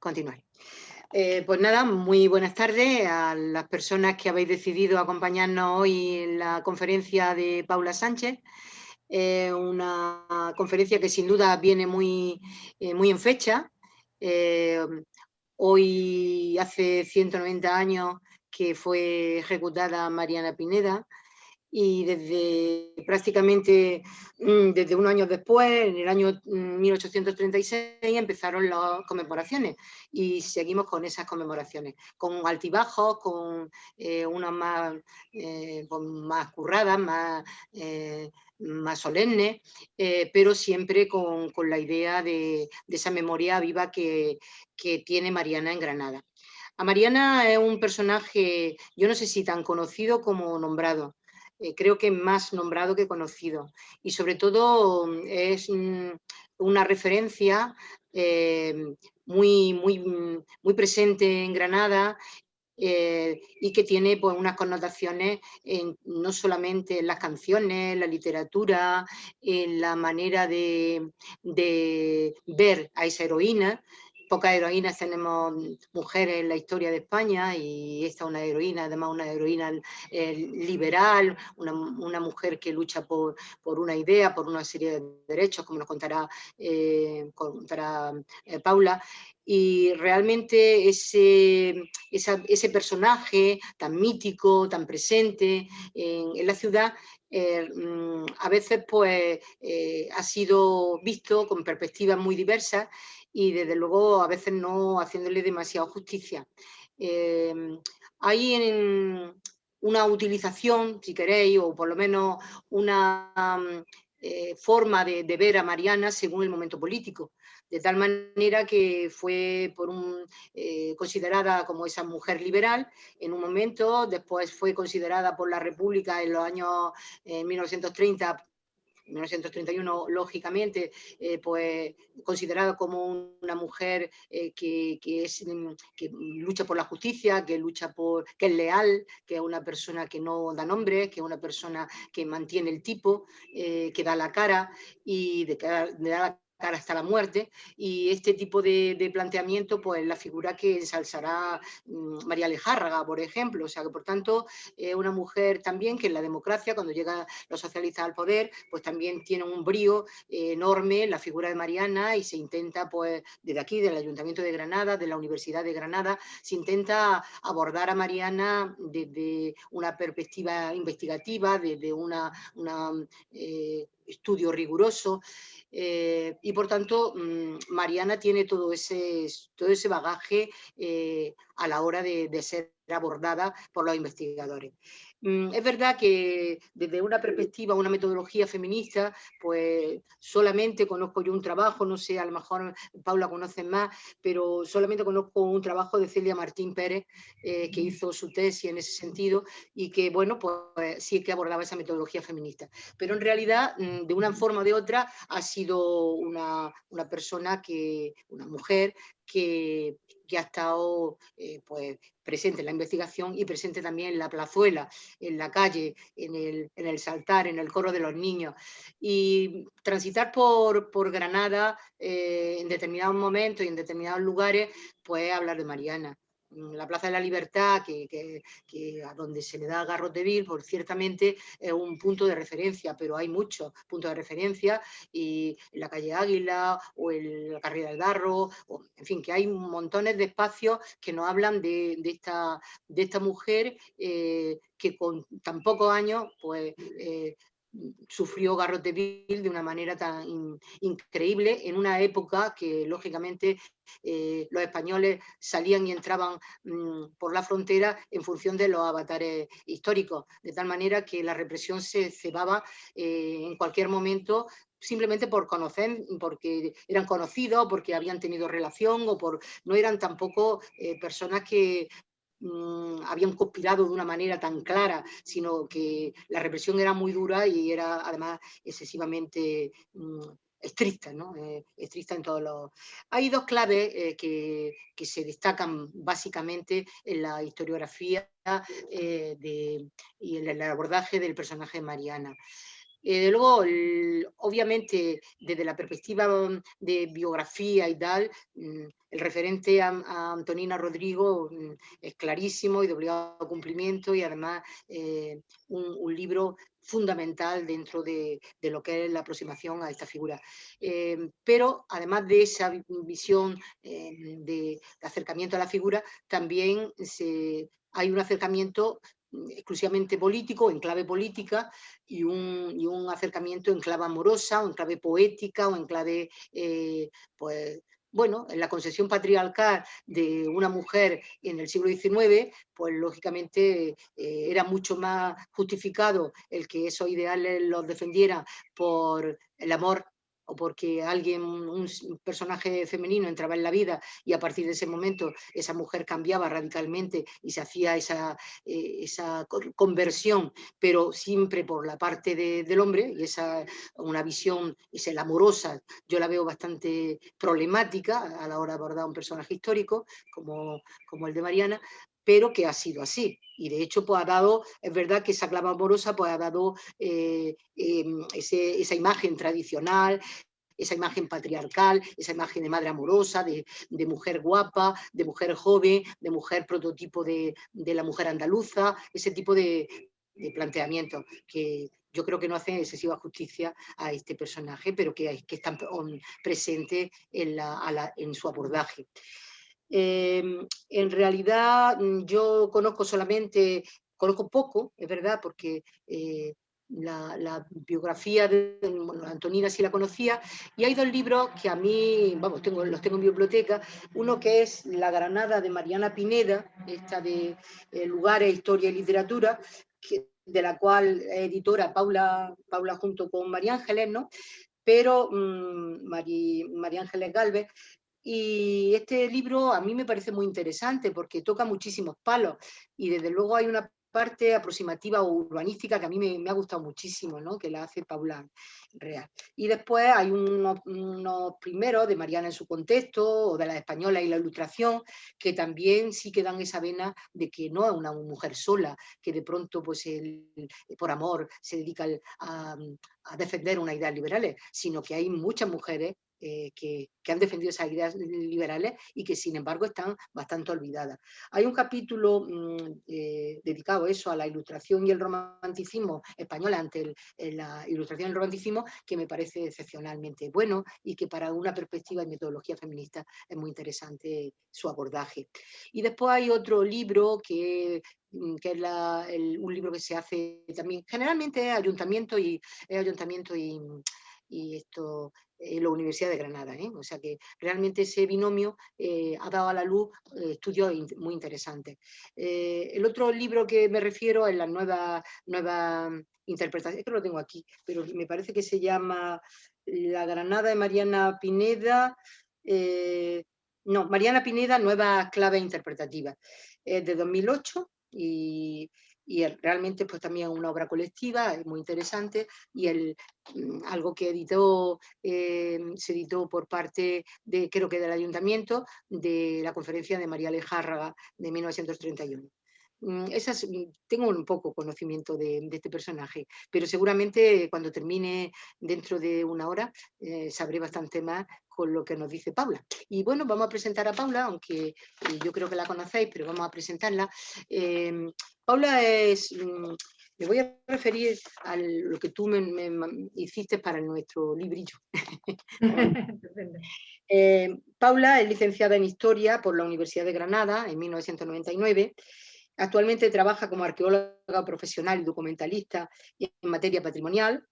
continuar. Pues nada, muy buenas tardes a las personas que habéis decidido acompañarnos hoy en la conferencia de Paula Sánchez. Una conferencia que sin duda viene muy en fecha. Eh, Hoy hace 190 años que fue ejecutada Mariana Pineda, y desde prácticamente desde unos años después, en el año 1836, empezaron las conmemoraciones y seguimos con esas conmemoraciones, con altibajos, con unas pues más curradas, más solemnes, pero siempre con la idea de esa memoria viva que tiene Mariana en Granada. A Mariana es un personaje, yo no sé si tan conocido como nombrado. Creo que más nombrado que conocido. Y sobre todo es una referencia eh, muy presente en Granada, y que tiene pues, unas connotaciones no solamente en las canciones, en la literatura, en la manera de ver a esa heroína. Pocas heroínas tenemos mujeres en la historia de España, y esta es una heroína, además una heroína liberal, una mujer que lucha por una idea, por una serie de derechos, como nos contará Paula. Y realmente ese personaje tan mítico, tan presente en la ciudad, a veces pues ha sido visto con perspectivas muy diversas y desde luego a veces no haciéndole demasiada justicia. Eh, Hay una utilización, si queréis, o por lo menos una forma de ver a Mariana según el momento político, de tal manera que fue considerada como esa mujer liberal en un momento, después fue considerada por la República en los años 1930, 1931, lógicamente, pues considerada como una mujer que lucha por la justicia, que es leal, que es una persona que no da nombres, que es una persona que mantiene el tipo, que da la cara y da la cara hasta la muerte. Y este tipo de planteamiento, pues la figura que ensalzará María Lejárraga, por ejemplo. O sea que, por tanto, una mujer también que en la democracia, cuando llegan los socialistas al poder, pues también tiene un brío enorme la figura de Mariana, y se intenta, pues desde aquí, del Ayuntamiento de Granada, de la Universidad de Granada, se intenta abordar a Mariana desde una perspectiva investigativa, desde estudio riguroso, y por tanto Mariana tiene todo ese bagaje a la hora de ser abordada por los investigadores. Es verdad que desde una perspectiva, una metodología feminista, pues solamente conozco yo un trabajo, no sé, a lo mejor Paula conoce más, pero solamente conozco un trabajo de Celia Martín Pérez, que hizo su tesis en ese sentido, y que, bueno, pues sí que abordaba esa metodología feminista. Pero en realidad, de una forma o de otra, ha sido una persona, una mujer que ha estado pues, presente en la investigación y presente también en la plazuela, en la calle, en el saltar, en el coro de los niños. Y transitar por Granada en determinados momentos y en determinados lugares, pues hablar de Mariana. La Plaza de la Libertad, a donde se le da Garrot de Vil, pues ciertamente es un punto de referencia, pero hay muchos puntos de referencia, y en la calle Águila o en la carrera del Darro, en fin, que hay montones de espacios que nos hablan de esta mujer que con tan pocos años pues sufrió Garrot de Vil de una manera tan increíble, en una época que lógicamente los españoles salían y entraban por la frontera en función de los avatares históricos, de tal manera que la represión se cebaba en cualquier momento, simplemente por conocer, porque eran conocidos, porque habían tenido relación, no eran tampoco personas que habían conspirado de una manera tan clara, sino que la represión era muy dura y era además excesivamente estricta, ¿no? Estricta en todos los... Hay dos claves que se destacan básicamente en la historiografía y en el abordaje del personaje de Mariana. Luego, obviamente, desde la perspectiva de biografía y tal, el referente a Antonina Rodrigo es clarísimo y de obligado cumplimiento, y además un libro fundamental dentro de lo que es la aproximación a esta figura. Pero además de esa visión de acercamiento a la figura, también hay un acercamiento exclusivamente político, en clave política, y un acercamiento en clave amorosa, o en clave poética, o en clave, pues, bueno, en la concepción patriarcal de una mujer en el siglo XIX, pues lógicamente era mucho más justificado el que esos ideales los defendiera por el amor, o porque alguien, un personaje femenino entraba en la vida, y a partir de ese momento esa mujer cambiaba radicalmente y se hacía esa conversión, pero siempre por la parte del hombre, y esa una visión, es la amorosa, yo la veo bastante problemática a la hora de abordar un personaje histórico como el de Mariana, pero que ha sido así. Y de hecho, pues ha dado, es verdad que esa clave amorosa pues ha dado esa imagen tradicional, esa imagen patriarcal, esa imagen de madre amorosa, de mujer guapa, de mujer joven, de mujer prototipo de la mujer andaluza, ese tipo de planteamientos que yo creo que no hacen excesiva justicia a este personaje, pero que están presentes en su abordaje. En realidad yo conozco poco, es verdad, porque la biografía de bueno, Antonina sí la conocía, y hay dos libros que a mí, vamos, los tengo en biblioteca. Uno que es La Granada de Mariana Pineda, esta de Lugares, Historia y Literatura, de la cual es editora Paula junto con María Ángeles, ¿no? Pero María Ángeles Galvez. Y este libro a mí me parece muy interesante porque toca muchísimos palos, y desde luego hay una parte aproximativa o urbanística que a mí me ha gustado muchísimo, ¿no? Que la hace Paula Real. Y después hay unos primeros de Mariana en su contexto, o de la española y la ilustración, que también sí que dan esa vena de que no es una mujer sola, que de pronto pues por amor se dedica a defender unas ideas liberales, sino que hay muchas mujeres que han defendido esas ideas liberales y que sin embargo están bastante olvidadas. Hay un capítulo dedicado a eso, a la ilustración y el romanticismo español ante la ilustración y el romanticismo, que me parece excepcionalmente bueno, y que para una perspectiva de metodología feminista es muy interesante su abordaje. Y después hay otro libro que es un libro que se hace también, generalmente es ayuntamiento y esto, la Universidad de Granada, ¿eh? O sea que realmente ese binomio ha dado a la luz estudios muy interesantes. El otro libro que me refiero es la nueva interpretación, creo que lo tengo aquí, pero me parece que se llama La Granada de Mariana Pineda. No, Mariana Pineda, Nuevas Claves Interpretativas, de 2008, y realmente pues también una obra colectiva, es muy interesante, y algo que se editó por parte de, creo que del ayuntamiento, de la conferencia de María Lejárraga de 1931. Tengo un poco conocimiento de este personaje, pero seguramente cuando termine dentro de una hora sabré bastante más con lo que nos dice Paula. Y bueno, vamos a presentar a Paula, aunque yo creo que la conocéis, pero vamos a presentarla. Paula me voy a referir a lo que tú me hiciste para nuestro librillo. Paula es licenciada en Historia por la Universidad de Granada en 1999. Actualmente trabaja como arqueóloga profesional y documentalista en materia patrimonial.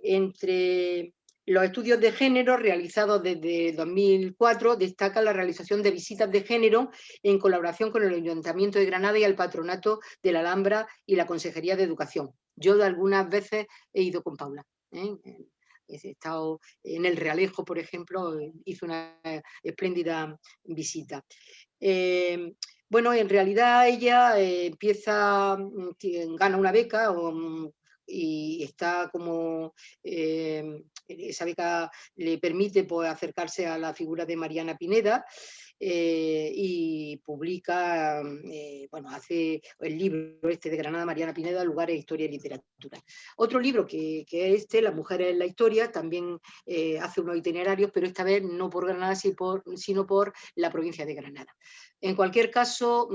Entre los estudios de género realizados desde 2004 destaca la realización de visitas de género en colaboración con el Ayuntamiento de Granada y el Patronato de la Alhambra y la Consejería de Educación. Yo algunas veces he ido con Paula. He estado en el Realejo, por ejemplo, hice una espléndida visita. Bueno, en realidad ella gana una beca y está como esa beca le permite pues, acercarse a la figura de Mariana Pineda. y publica, bueno, hace el libro este de Granada, Mariana Pineda, Lugares, Historia y Literatura. Otro libro que es este, Las mujeres en la historia, también hace unos itinerarios, pero esta vez no por Granada, sino por la provincia de Granada. En cualquier caso,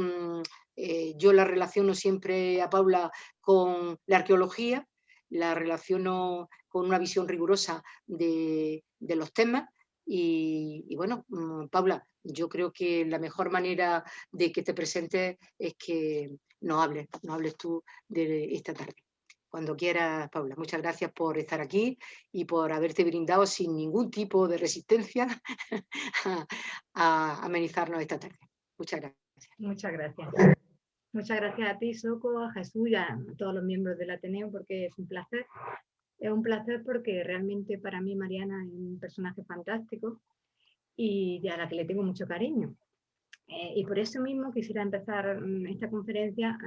yo la relaciono siempre a Paula con la arqueología, la relaciono con una visión rigurosa de los temas y bueno, Paula, yo creo que la mejor manera de que te presentes es que nos hables tú de esta tarde. Cuando quieras, Paula. Muchas gracias por estar aquí y por haberte brindado sin ningún tipo de resistencia a amenizarnos esta tarde. Muchas gracias. Muchas gracias. Muchas gracias a ti, Soco, a Jesús y a todos los miembros del Ateneo, porque es un placer. Es un placer porque realmente para mí Mariana es un personaje fantástico y a la que le tengo mucho cariño. Y por eso mismo quisiera empezar esta conferencia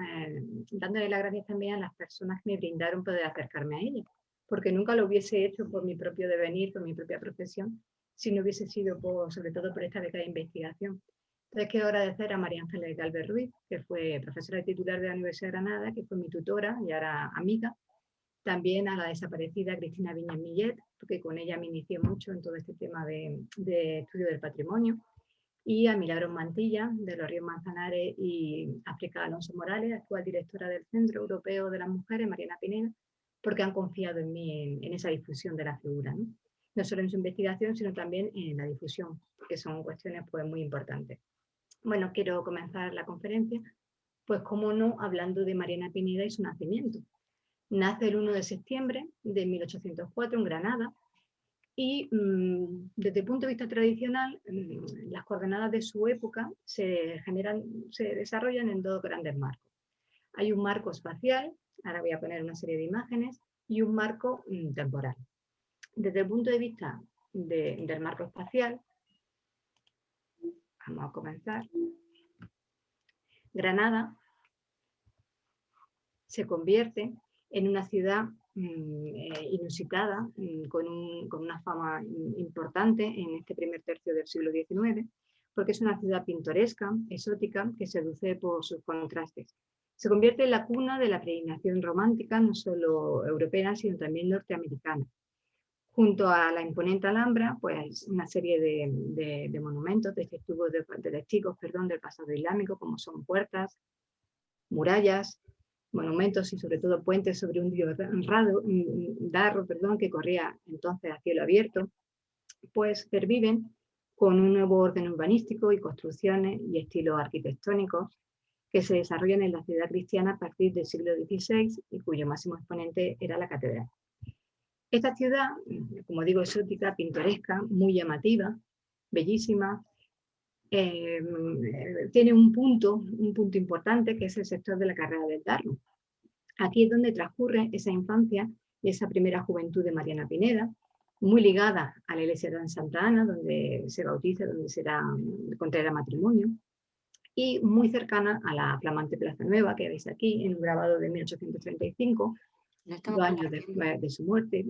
dándole las gracias también a las personas que me brindaron poder acercarme a ella, porque nunca lo hubiese hecho por mi propio devenir, por mi propia profesión, si no hubiese sido sobre todo por esta beca de investigación. Entonces quiero agradecer a María Ángeles Galvez Ruiz, que fue profesora titular de la Universidad de Granada, que fue mi tutora y ahora amiga. También a la desaparecida Cristina Viñas Millet, porque con ella me inicié mucho en todo este tema de estudio del patrimonio. Y a Milagros Mantilla, de los Ríos Manzanares, y África Alonso Morales, actual directora del Centro Europeo de las Mujeres, Mariana Pineda, porque han confiado en mí en esa difusión de la figura, ¿no? No solo en su investigación, sino también en la difusión, que son cuestiones pues, muy importantes. Bueno, quiero comenzar la conferencia, pues cómo no, hablando de Mariana Pineda y su nacimiento. Nace el 1 de septiembre de 1804 en Granada y desde el punto de vista tradicional, las coordenadas de su época se desarrollan en dos grandes marcos. Hay un marco espacial, ahora voy a poner una serie de imágenes, y un marco temporal. Desde el punto de vista del marco espacial, vamos a comenzar. Granada se convierte en una ciudad inusitada, con una fama importante en este primer tercio del siglo XIX, porque es una ciudad pintoresca, exótica, que seduce por sus contrastes. Se convierte en la cuna de la peregrinación romántica, no solo europea, sino también norteamericana. Junto a la imponente Alhambra, pues una serie de monumentos, de testigos del pasado islámico, como son puertas, murallas, monumentos y sobre todo puentes sobre un Darro, que corría entonces a cielo abierto, pues perviven con un nuevo orden urbanístico y construcciones y estilos arquitectónicos que se desarrollan en la ciudad cristiana a partir del siglo XVI y cuyo máximo exponente era la catedral. Esta ciudad, como digo, exótica, pintoresca, muy llamativa, bellísima, tiene un punto importante que es el sector de la carrera del Darro. Aquí es donde transcurre esa infancia y esa primera juventud de Mariana Pineda, muy ligada a la iglesia de Santa Ana, donde se bautiza, donde contraerá matrimonio, y muy cercana a la flamante Plaza Nueva que veis aquí, en un grabado de 1835, no 2 años después de su muerte.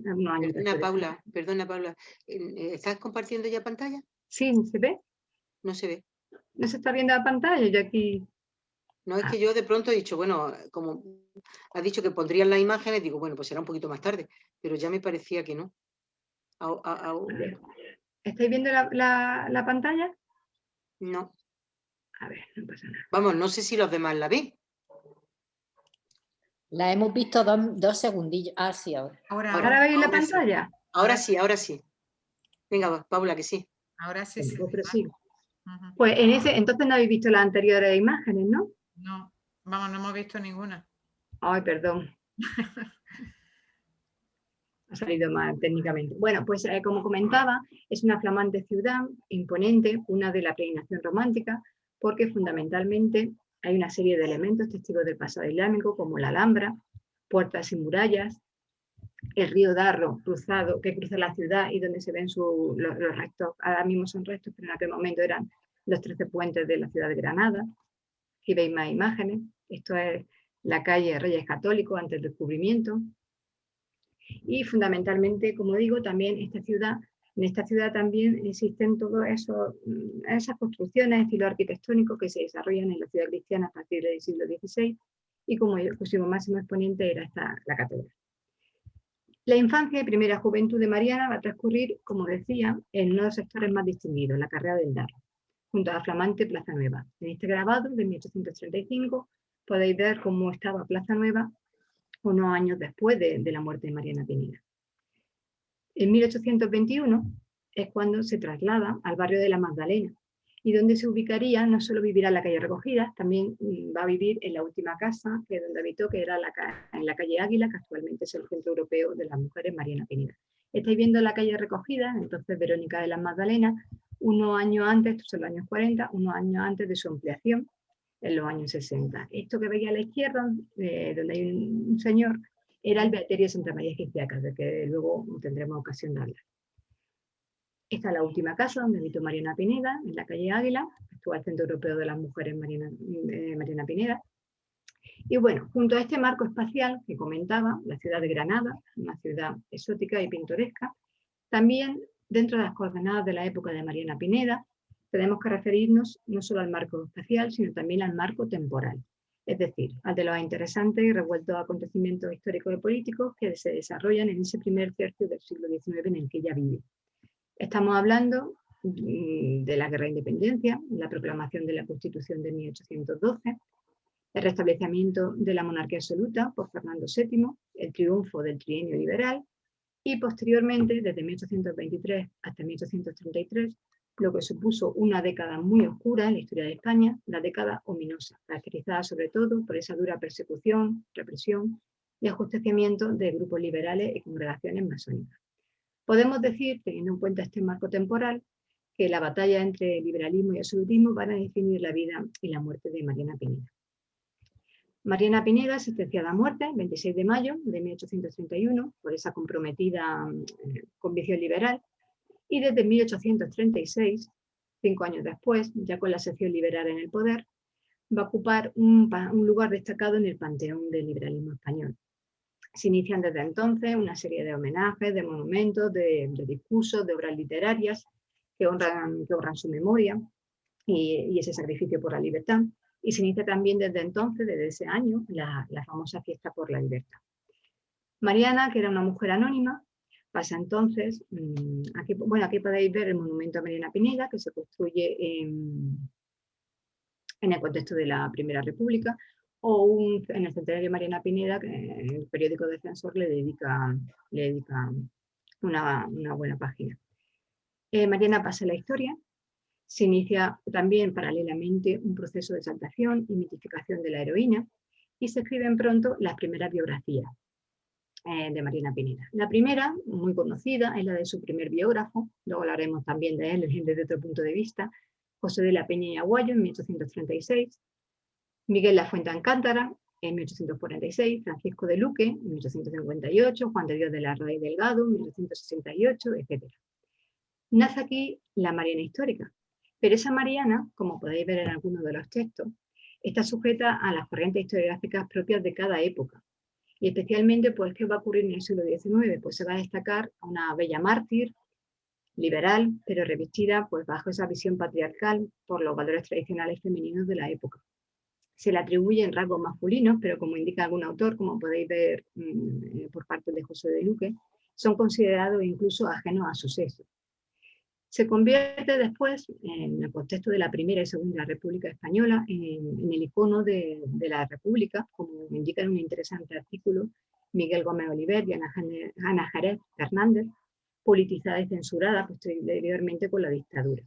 Perdona, Paula, ¿estás compartiendo ya pantalla? Sí, ¿se ve? No se ve. ¿No se está viendo la pantalla? Yo aquí... No, es que yo de pronto he dicho, bueno, como has dicho que pondrían las imágenes, digo, bueno, pues será un poquito más tarde, pero ya me parecía que no. ¿Estáis viendo la pantalla? No. A ver, no pasa nada. Vamos, no sé si los demás la ven. La hemos visto 2 segundillos. Ah, sí, ahora. ¿Ahora veis la pantalla? Sí. Ahora sí. Venga, Paula, que sí. Ahora sí. Pero sí. Pues entonces no habéis visto las anteriores imágenes, ¿no? No, vamos, no hemos visto ninguna. Ay, perdón. Ha salido mal técnicamente. Bueno, pues como comentaba, es una flamante ciudad, imponente, una de la peregrinación romántica, porque fundamentalmente hay una serie de elementos testigos del pasado islámico, como la Alhambra, puertas y murallas, el río Darro cruzado, que cruza la ciudad y donde se ven los restos, ahora mismo son restos, pero en aquel momento eran los 13 puentes de la ciudad de Granada. Aquí veis más imágenes. Esto es la calle Reyes Católicos ante el descubrimiento. Y fundamentalmente, como digo, también esta ciudad En esta ciudad también existen todas esas construcciones de estilo arquitectónico que se desarrollan en la ciudad cristiana a partir del siglo XVI, y como exclusivo máximo exponente era la catedral. La infancia y primera juventud de Mariana va a transcurrir, como decía, en uno de los sectores más distinguidos, la carrera del Darro, junto a la flamante Plaza Nueva. En este grabado de 1835 podéis ver cómo estaba Plaza Nueva unos años después de la muerte de Mariana Pineda. En 1821 es cuando se traslada al barrio de la Magdalena, y donde se ubicaría, no solo vivirá en la calle Recogida, también va a vivir en la última casa que donde habitó, que era en la calle Águila, que actualmente es el Centro Europeo de las Mujeres Mariana Pineda. Estáis viendo la calle Recogida, entonces Verónica de las Magdalenas, unos años antes, estos son los años 40, unos años antes de su ampliación, en los años 60. Esto que veis a la izquierda, donde hay un señor, era el Beaterio de Santa María Egipciaca, de que luego tendremos ocasión de hablar. Esta es la última casa donde habitó Mariana Pineda, en la calle Águila, actual Centro Europeo de las Mujeres Mariana Pineda. Y bueno, junto a este marco espacial que comentaba, la ciudad de Granada, una ciudad exótica y pintoresca, también dentro de las coordenadas de la época de Mariana Pineda, tenemos que referirnos no solo al marco espacial, sino también al marco temporal, es decir, al de los interesantes y revueltos acontecimientos históricos y políticos que se desarrollan en ese primer tercio del siglo XIX en el que ella vive. Estamos hablando de la Guerra de Independencia, la proclamación de la Constitución de 1812, el restablecimiento de la monarquía absoluta por Fernando VII, el triunfo del trienio liberal y posteriormente, desde 1823 hasta 1833, lo que supuso una década muy oscura en la historia de España, la década ominosa, caracterizada sobre todo por esa dura persecución, represión y ajusticiamiento de grupos liberales y congregaciones masónicas. Podemos decir, teniendo en cuenta este marco temporal, que la batalla entre liberalismo y absolutismo van a definir la vida y la muerte de Mariana Pineda. Mariana Pineda es sentenciada a muerte el 26 de mayo de 1831 por esa comprometida convicción liberal, y desde 1836, 5 años después, ya con la sección liberal en el poder, va a ocupar un lugar destacado en el panteón del liberalismo español. Se inician desde entonces una serie de homenajes, de monumentos, de discursos, de obras literarias que honran su memoria y ese sacrificio por la libertad. Y se inicia también desde entonces, desde ese año, la famosa fiesta por la libertad. Mariana, que era una mujer anónima, pasa entonces, aquí podéis ver el monumento a Mariana Pineda, que se construye en el contexto de la Primera República, o en el centenario de Mariana Pineda, que el periódico Defensor le dedica una buena página. Mariana pasa la historia, se inicia también paralelamente un proceso de exaltación y mitificación de la heroína, y se escriben pronto las primeras biografías de Mariana Pineda. La primera, muy conocida, es la de su primer biógrafo, luego hablaremos también de él desde otro punto de vista, José de la Peña y Aguayo en 1836, Miguel Lafuente Alcántara en 1846, Francisco de Luque en 1858, Juan de Dios de la Rey Delgado en 1868, etc. Nace aquí la Mariana histórica, pero esa Mariana, como podéis ver en algunos de los textos, está sujeta a las corrientes historiográficas propias de cada época. Y especialmente, pues, ¿qué va a ocurrir en el siglo XIX? Pues se va a destacar a una bella mártir, liberal, pero revestida pues, bajo esa visión patriarcal por los valores tradicionales femeninos de la época. Se le atribuyen rasgos masculinos, pero como indica algún autor, como podéis ver por parte de José de Luque, son considerados incluso ajenos a su sexo. Se convierte después, en el contexto de la Primera y Segunda República Española, en el icono de la República, como indica en un interesante artículo Miguel Gómez Oliver y Ana Jerez Hernández, politizada y censurada posteriormente con la dictadura.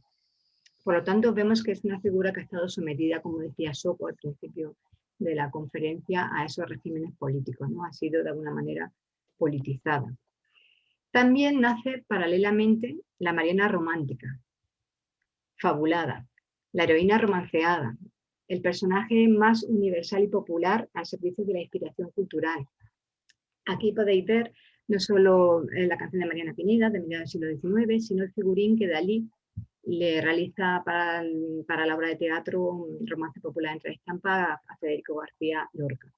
Por lo tanto, vemos que es una figura que ha estado sometida, como decía Soko al principio de la conferencia, a esos regímenes políticos, ¿no? Ha sido de alguna manera politizada. También nace paralelamente la Mariana romántica, fabulada, la heroína romanceada, el personaje más universal y popular al servicio de la inspiración cultural. Aquí podéis ver no solo la canción de Mariana Pineda, de mediados del siglo XIX, sino el figurín que Dalí le realiza para la obra de teatro Romance popular entre estampas a Federico García Lorca.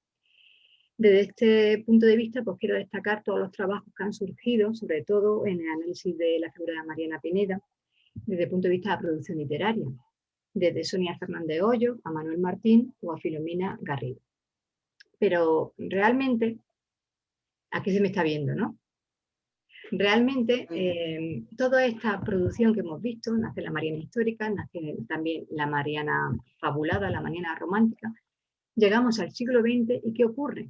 Desde este punto de vista, pues quiero destacar todos los trabajos que han surgido, sobre todo en el análisis de la figura de Mariana Pineda, desde el punto de vista de la producción literaria, desde Sonia Fernández Hoyo a Manuel Martín o a Filomena Garrido. Pero realmente, aquí se me está viendo, ¿no? Realmente, toda esta producción que hemos visto, nace la Mariana histórica, nace también la Mariana fabulada, la Mariana romántica. Llegamos al siglo XX y ¿qué ocurre?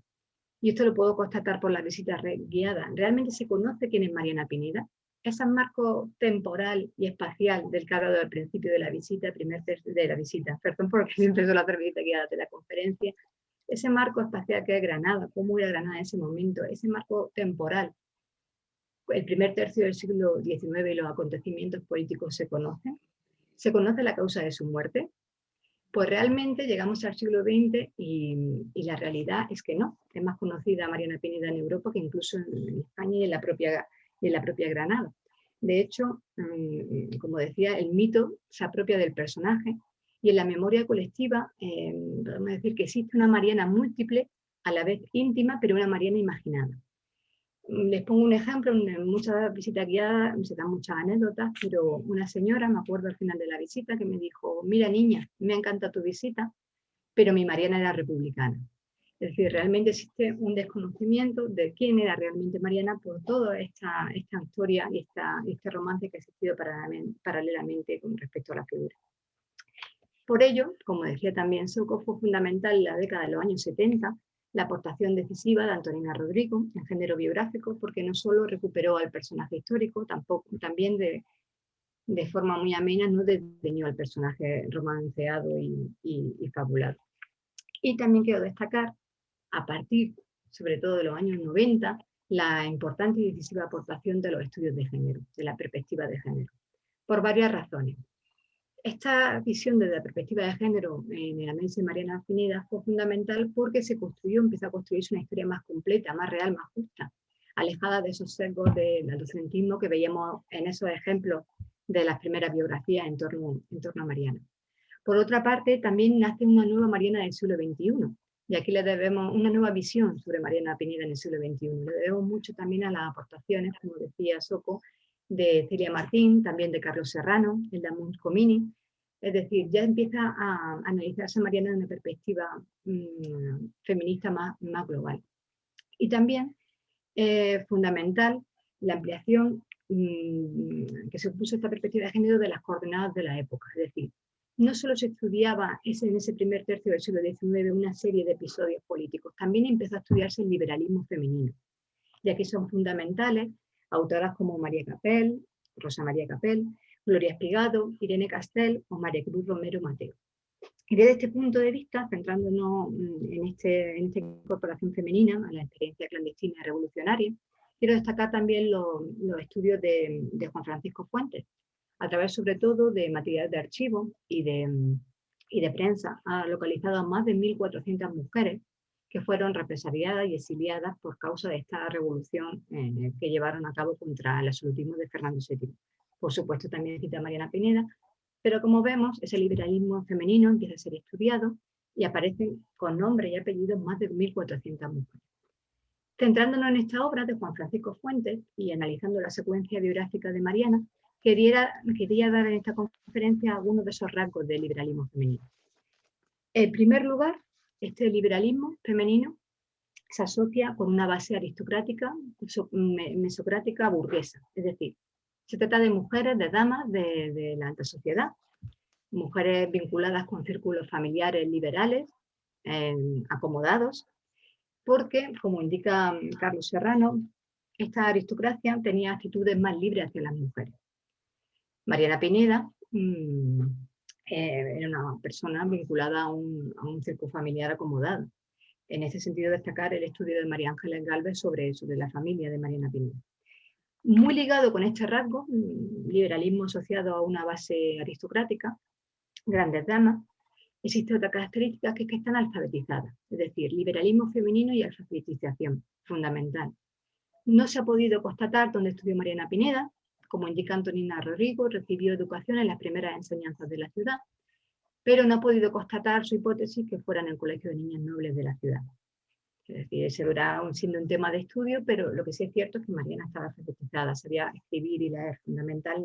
Y esto lo puedo constatar por las visitas guiadas. ¿Realmente se conoce quién es Mariana Pineda? Ese marco temporal y espacial del que he hablado al principio de la visita, perdón porque siempre suelo hacer visitas guiadas de la conferencia, ese marco espacial que es Granada, cómo era Granada en ese momento, ese marco temporal, el primer tercio del siglo XIX y los acontecimientos políticos se conocen. ¿Se conoce la causa de su muerte? Pues realmente llegamos al siglo XX y la realidad es que no. Es más conocida Mariana Pineda en Europa que incluso en España y en la propia Granada. De hecho, como decía, el mito se apropia del personaje y en la memoria colectiva podemos decir que existe una Mariana múltiple, a la vez íntima, pero una Mariana imaginada. Les pongo un ejemplo, en muchas visitas guiadas se dan muchas anécdotas, pero una señora, me acuerdo al final de la visita, que me dijo, mira niña, me encanta tu visita, pero mi Mariana era republicana. Es decir, realmente existe un desconocimiento de quién era realmente Mariana por toda esta historia y este romance que ha existido paralelamente con respecto a la figura. Por ello, como decía también Soko, fue fundamental en la década de los años 70 la aportación decisiva de Antonina Rodrigo en género biográfico, porque no solo recuperó al personaje histórico, también de forma muy amena no desdeñó al personaje romanceado y fabulado. Y también quiero destacar, a partir sobre todo de los años 90, la importante y decisiva aportación de los estudios de género, de la perspectiva de género, por varias razones. Esta visión desde la perspectiva de género en el análisis de Mariana Pineda fue fundamental porque empezó a construirse una historia más completa, más real, más justa, alejada de esos sesgos del adultocentrismo que veíamos en esos ejemplos de las primeras biografías en torno a Mariana. Por otra parte, también nace una nueva Mariana del siglo XXI, y aquí le debemos una nueva visión sobre Mariana Pineda en el siglo XXI. Le debemos mucho también a las aportaciones, como decía Soko, de Celia Martín, también de Carlos Serrano, el de Amunt Comini. Es decir, ya empieza a analizarse Mariana de una perspectiva feminista más global. Y también fundamental la ampliación que supuso esta perspectiva de género de las coordenadas de la época. Es decir, no solo se estudiaba en ese primer tercio del siglo XIX una serie de episodios políticos, también empezó a estudiarse el liberalismo femenino, ya que son fundamentales autoras como María Capel, Rosa María Capel, Gloria Espigado, Irene Castell o María Cruz Romero Mateo. Y desde este punto de vista, centrándonos en esta incorporación femenina a la experiencia clandestina y revolucionaria, quiero destacar también los estudios de Juan Francisco Fuentes, a través sobre todo de material de archivo y de prensa. Ha localizado a más de 1.400 mujeres que fueron represaliadas y exiliadas por causa de esta revolución que llevaron a cabo contra el absolutismo de Fernando VII. Por supuesto también cita a Mariana Pineda, pero como vemos, ese liberalismo femenino empieza a ser estudiado y aparecen con nombre y apellidos más de 1.400 mujeres. Centrándonos en esta obra de Juan Francisco Fuentes y analizando la secuencia biográfica de Mariana, quería dar en esta conferencia algunos de esos rasgos del liberalismo femenino. En primer lugar, este liberalismo femenino se asocia con una base aristocrática, mesocrática, burguesa. Es decir, se trata de mujeres, de damas de la alta sociedad, mujeres vinculadas con círculos familiares liberales, acomodados, porque, como indica Carlos Serrano, esta aristocracia tenía actitudes más libres hacia las mujeres. Mariana Pineda era una persona vinculada a un círculo familiar acomodado. En ese sentido, destacar el estudio de María Ángeles Gálvez sobre la familia de Mariana Pineda. Muy ligado con este rasgo, liberalismo asociado a una base aristocrática, grandes damas, existe otra característica que es que están alfabetizadas, es decir, liberalismo femenino y alfabetización, fundamental. No se ha podido constatar dónde estudió Mariana Pineda, como indica Antonina Rodrigo, recibió educación en las primeras enseñanzas de la ciudad, pero no ha podido constatar su hipótesis que fuera en el Colegio de Niñas Nobles de la ciudad. Es decir, seguirá siendo un tema de estudio, pero lo que sí es cierto es que Mariana estaba alfabetizada, sabía escribir y leer, fundamental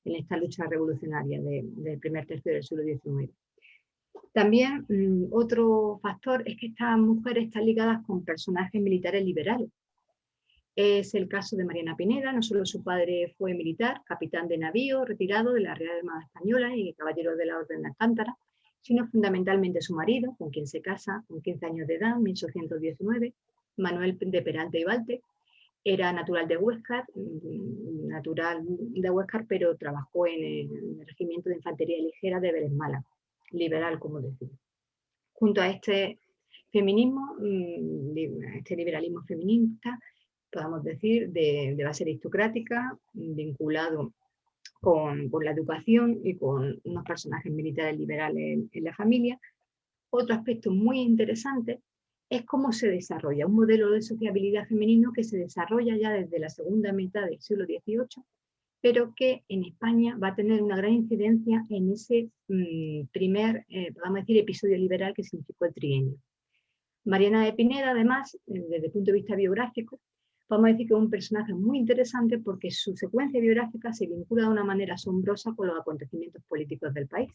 en esta lucha revolucionaria del primer tercio del siglo XIX. También otro factor es que estas mujeres están ligadas con personajes militares liberales. Es el caso de Mariana Pineda. No solo su padre fue militar, capitán de navío, retirado de la Real Armada Española y caballero de la Orden de Alcántara, sino fundamentalmente su marido, con quien se casa con 15 años de edad, en 1819, Manuel de Peralta y Balte. Era natural de Huéscar, pero trabajó en el Regimiento de Infantería Ligera de Vélez Málaga, liberal, como decía. Junto a este feminismo, este liberalismo feminista, podemos decir, de base aristocrática, vinculado con la educación y con unos personajes militares liberales en la familia. Otro aspecto muy interesante es cómo se desarrolla un modelo de sociabilidad femenino que se desarrolla ya desde la segunda mitad del siglo XVIII, pero que en España va a tener una gran incidencia en ese primer, podemos decir, episodio liberal que significó el trienio. Mariana de Pineda, además, desde el punto de vista biográfico, podemos decir que es un personaje muy interesante porque su secuencia biográfica se vincula de una manera asombrosa con los acontecimientos políticos del país.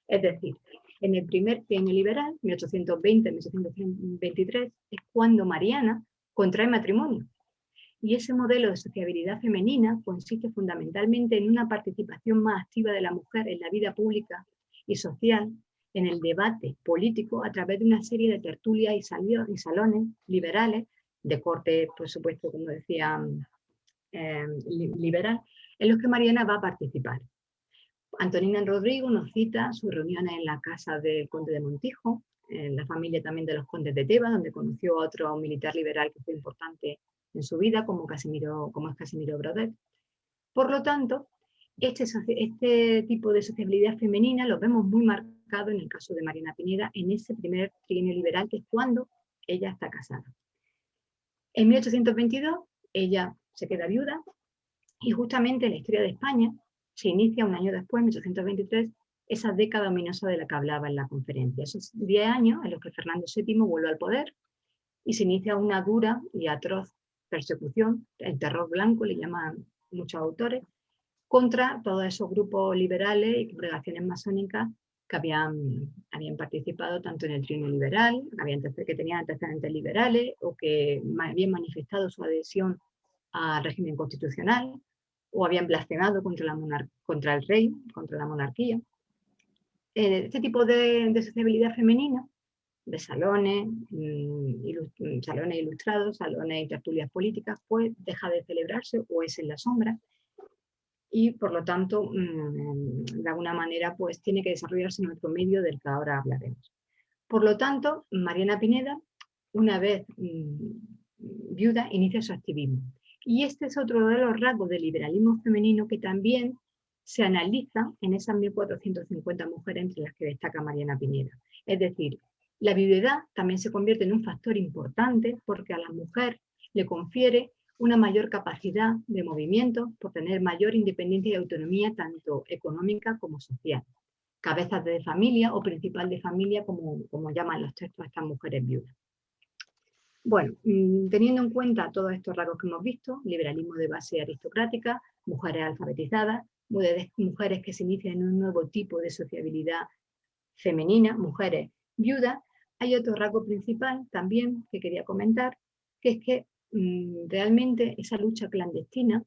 Es decir, en el primer trienio liberal, 1820-1823, es cuando Mariana contrae matrimonio. Y ese modelo de sociabilidad femenina consiste fundamentalmente en una participación más activa de la mujer en la vida pública y social, en el debate político, a través de una serie de tertulias y salones liberales, de corte, por supuesto, como decía, liberal, en los que Mariana va a participar. Antonina Rodrigo nos cita sus reuniones en la casa del conde de Montijo, en la familia también de los condes de Tebas, donde conoció a otro militar liberal que fue importante en su vida, como es Casimiro Brodet. Por lo tanto, este tipo de sociabilidad femenina lo vemos muy marcado en el caso de Mariana Pineda, en ese primer trienio liberal, que es cuando ella está casada. En 1822, ella se queda viuda y justamente en la historia de España se inicia un año después, en 1823, esa década ominosa de la que hablaba en la conferencia. Esos 10 años en los que Fernando VII vuelve al poder y se inicia una dura y atroz persecución, el terror blanco le llaman muchos autores, contra todos esos grupos liberales y congregaciones masónicas que habían participado tanto en el trienio liberal, que tenían antecedentes liberales o que habían manifestado su adhesión al régimen constitucional o habían blasfemado contra el rey, contra la monarquía. Este tipo de sociabilidad femenina, de salones ilustrados, salones y tertulias políticas, pues deja de celebrarse o es en la sombra y por lo tanto, de alguna manera, pues tiene que desarrollarse en otro medio del que ahora hablaremos. Por lo tanto, Mariana Pineda, una vez viuda, inicia su activismo. Y este es otro de los rasgos del liberalismo femenino que también se analiza en esas 1.450 mujeres entre las que destaca Mariana Pineda. Es decir, la viudedad también se convierte en un factor importante porque a la mujer le confiere una mayor capacidad de movimiento por tener mayor independencia y autonomía tanto económica como social. Cabezas de familia o principal de familia, como llaman los textos a estas mujeres viudas. Bueno, teniendo en cuenta todos estos rasgos que hemos visto, liberalismo de base aristocrática, mujeres alfabetizadas, mujeres que se inician en un nuevo tipo de sociabilidad femenina, mujeres viudas, hay otro rasgo principal también que quería comentar, que es que realmente esa lucha clandestina,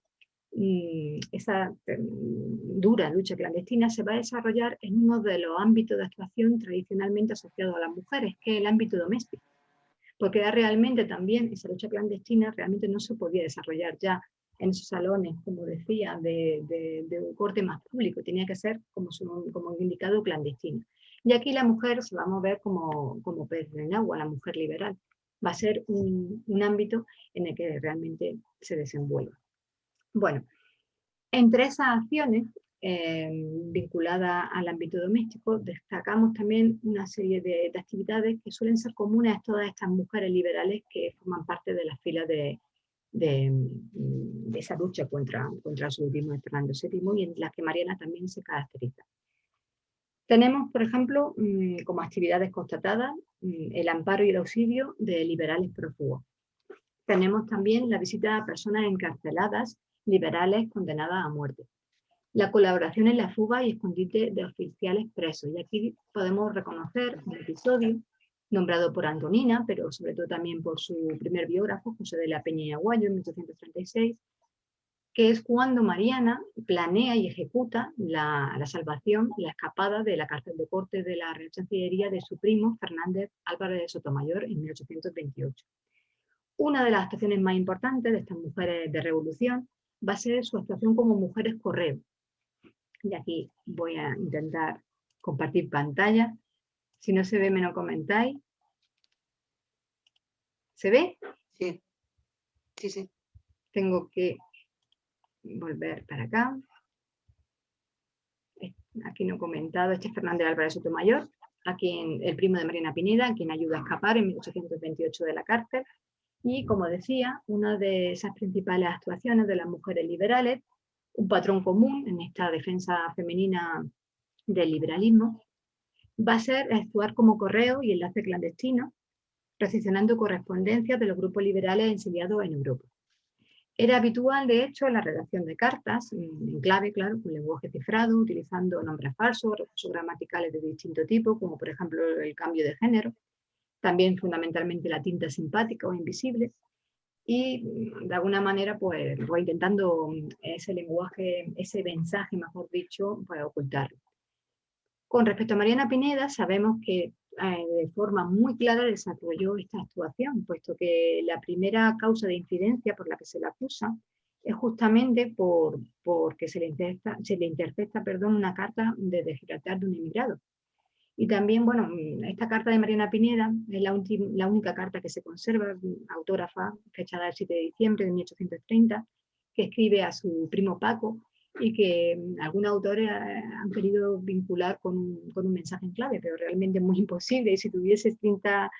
esa dura lucha clandestina se va a desarrollar en uno de los ámbitos de actuación tradicionalmente asociados a las mujeres, que es el ámbito doméstico. Porque realmente también esa lucha clandestina realmente no se podía desarrollar ya en esos salones, como decía, de un corte más público, tenía que ser, como indicado, clandestina. Y aquí la mujer se va a mover como pez en el agua, la mujer liberal. Va a ser un ámbito en el que realmente se desenvuelva. Bueno, entre esas acciones vinculadas al ámbito doméstico, destacamos también una serie de actividades que suelen ser comunes a todas estas mujeres liberales que forman parte de las filas de esa lucha contra el absolutismo de Fernando VII y en las que Mariana también se caracteriza. Tenemos, por ejemplo, como actividades constatadas, el amparo y el auxilio de liberales prófugos. Tenemos también la visita a personas encarceladas, liberales condenadas a muerte. La colaboración en la fuga y escondite de oficiales presos. Y aquí podemos reconocer un episodio nombrado por Antonina, pero sobre todo también por su primer biógrafo, José de la Peña y Aguayo, en 1836, que es cuando Mariana planea y ejecuta la salvación y la escapada de la cárcel de corte de la Real Chancillería de su primo Fernández Álvarez de Sotomayor en 1828. Una de las actuaciones más importantes de estas mujeres de revolución va a ser su actuación como mujeres correo. Y aquí voy a intentar compartir pantalla. Si no se ve, me lo comentáis. ¿Se ve? Sí, sí, sí. Tengo que volver para acá. Aquí no he comentado, este es Fernández Álvarez Sotomayor, el primo de Mariana Pineda, a quien ayuda a escapar en 1828 de la cárcel. Y, como decía, una de esas principales actuaciones de las mujeres liberales, un patrón común en esta defensa femenina del liberalismo, va a ser actuar como correo y enlace clandestino, recepcionando correspondencias de los grupos liberales exiliados en Europa. Era habitual, de hecho, la redacción de cartas, en clave, claro, con lenguaje cifrado, utilizando nombres falsos, recursos gramaticales de distinto tipo, como por ejemplo el cambio de género, también fundamentalmente la tinta simpática o invisible, y de alguna manera pues voy intentando ese lenguaje, ese mensaje, mejor dicho, para ocultarlo. Con respecto a Mariana Pineda, sabemos que de forma muy clara desarrolló esta actuación, puesto que la primera causa de incidencia por la que se la acusa es justamente porque se le intercepta una carta desde Gibraltar de un emigrado. Y también, bueno, esta carta de Mariana Pineda es la única carta que se conserva, autógrafa, fechada el 7 de diciembre de 1830, que escribe a su primo Paco, y que algunos autores han querido vincular con un mensaje en clave, pero realmente es muy imposible. Y si tuviese tinta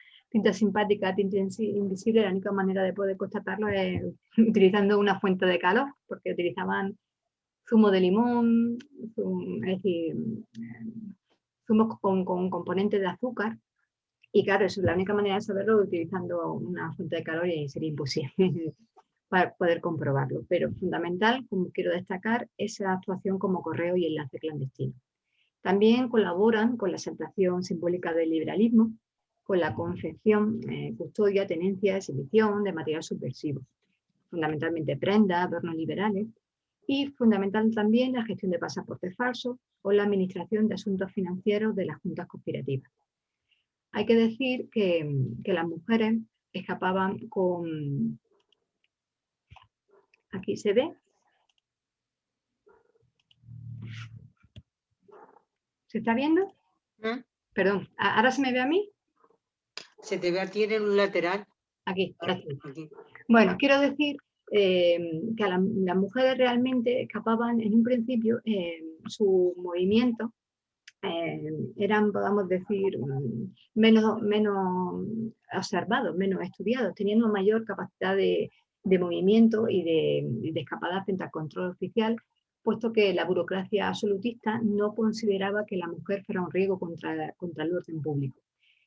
simpática, tinta invisible, la única manera de poder constatarlo es utilizando una fuente de calor, porque utilizaban zumo de limón, es decir, zumos con componentes de azúcar. Y claro, eso, la única manera de saberlo es utilizando una fuente de calor y sería imposible para poder comprobarlo. Pero fundamental, como quiero destacar, esa actuación como correo y enlace clandestino. También colaboran con la exaltación simbólica del liberalismo, con la confección, custodia, tenencia, exhibición de material subversivo, fundamentalmente prendas, adornos liberales, y fundamental también la gestión de pasaportes falsos o la administración de asuntos financieros de las juntas conspirativas. Hay que decir que las mujeres escapaban con... Aquí se ve. ¿Se está viendo? Perdón, ¿ahora se me ve a mí? Se te ve a ti en un lateral. Aquí, Aquí. Bueno, quiero decir que las mujeres realmente escapaban en un principio, su movimiento eran, podamos decir, menos observados, menos estudiados, tenían una mayor capacidad de movimiento y de escapada frente al control oficial, puesto que la burocracia absolutista no consideraba que la mujer fuera un riesgo contra el orden público.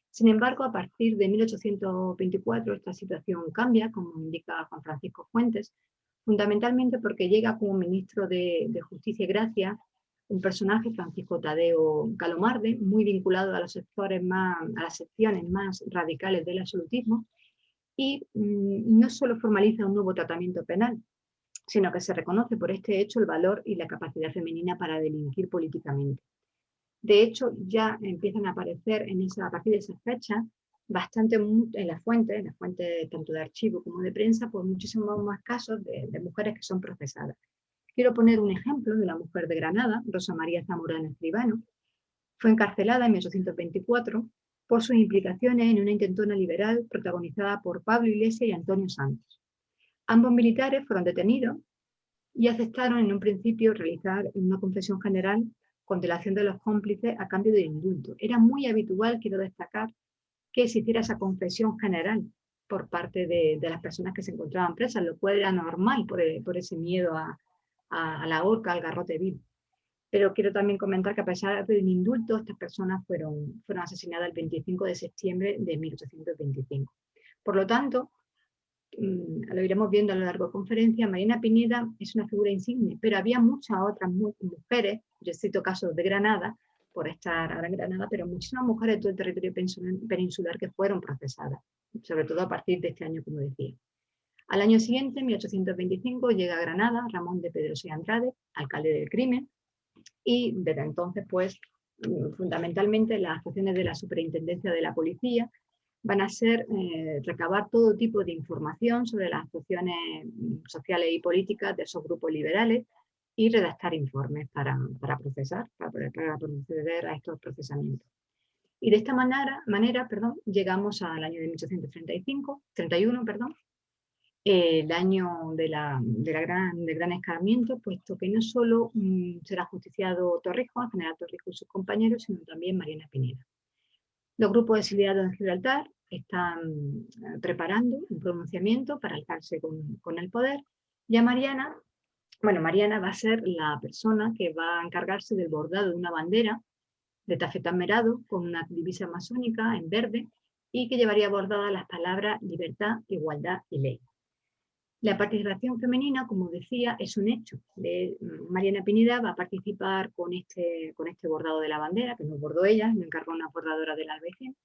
Sin embargo, a partir de 1824 esta situación cambia, como indica Juan Francisco Fuentes, fundamentalmente porque llega como ministro de Justicia y Gracia un personaje, Francisco Tadeo Calomarde, muy vinculado a las secciones más radicales del absolutismo, y no solo formaliza un nuevo tratamiento penal, sino que se reconoce por este hecho el valor y la capacidad femenina para delinquir políticamente. De hecho, ya empiezan a aparecer a partir de esa fecha, bastante en las fuentes tanto de archivo como de prensa, pues muchísimos más casos de mujeres que son procesadas. Quiero poner un ejemplo de una mujer de Granada, Rosa María Zamorano Escribano. Fue encarcelada en 1824 por sus implicaciones en una intentona liberal protagonizada por Pablo Iglesias y Antonio Santos. Ambos militares fueron detenidos y aceptaron en un principio realizar una confesión general con delación de los cómplices a cambio de indulto. Era muy habitual, quiero destacar, que se hiciera esa confesión general por parte de las personas que se encontraban presas, lo cual era normal por ese miedo a la horca, al garrote vil. Pero quiero también comentar que a pesar del indulto, estas personas fueron asesinadas el 25 de septiembre de 1825. Por lo tanto, lo iremos viendo a lo largo de la conferencia, Mariana Pineda es una figura insigne, pero había muchas otras mujeres, yo cito casos de Granada, por estar ahora en Granada, pero muchísimas mujeres de todo el territorio peninsular que fueron procesadas, sobre todo a partir de este año, como decía. Al año siguiente, en 1825, llega a Granada Ramón de Pedrosa y Andrade, alcalde del crimen, y desde entonces, pues, fundamentalmente las actuaciones de la superintendencia de la policía van a ser recabar todo tipo de información sobre las actuaciones sociales y políticas de esos grupos liberales y redactar informes para proceder a estos procesamientos. Y de esta manera llegamos al año de 1831, el año del gran escarmiento, puesto que no solo será justiciado Torrijos, el general Torrijos y sus compañeros, sino también Mariana Pineda. Los grupos exiliados en Gibraltar están preparando un pronunciamiento para alzarse con el poder, y a Mariana va a ser la persona que va a encargarse del bordado de una bandera de tafetán merado con una divisa masónica en verde y que llevaría bordadas las palabras libertad, igualdad y ley. La participación femenina, como decía, es un hecho. Mariana Pineda va a participar con este bordado de la bandera, que no bordó ella, me encargó una bordadora del Albaicín,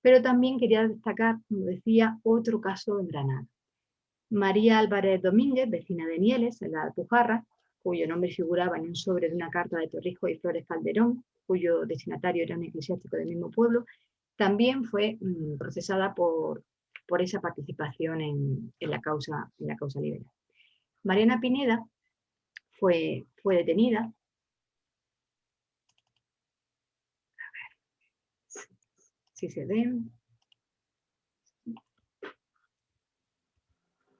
pero también quería destacar, como decía, otro caso en Granada. María Álvarez Domínguez, vecina de Nieles, en la Alpujarra, cuyo nombre figuraba en un sobre de una carta de Torrijos y Flores Calderón, cuyo destinatario era un eclesiástico del mismo pueblo, también fue procesada por esa participación en la causa liberal. Mariana Pineda fue detenida. A ver si se ven.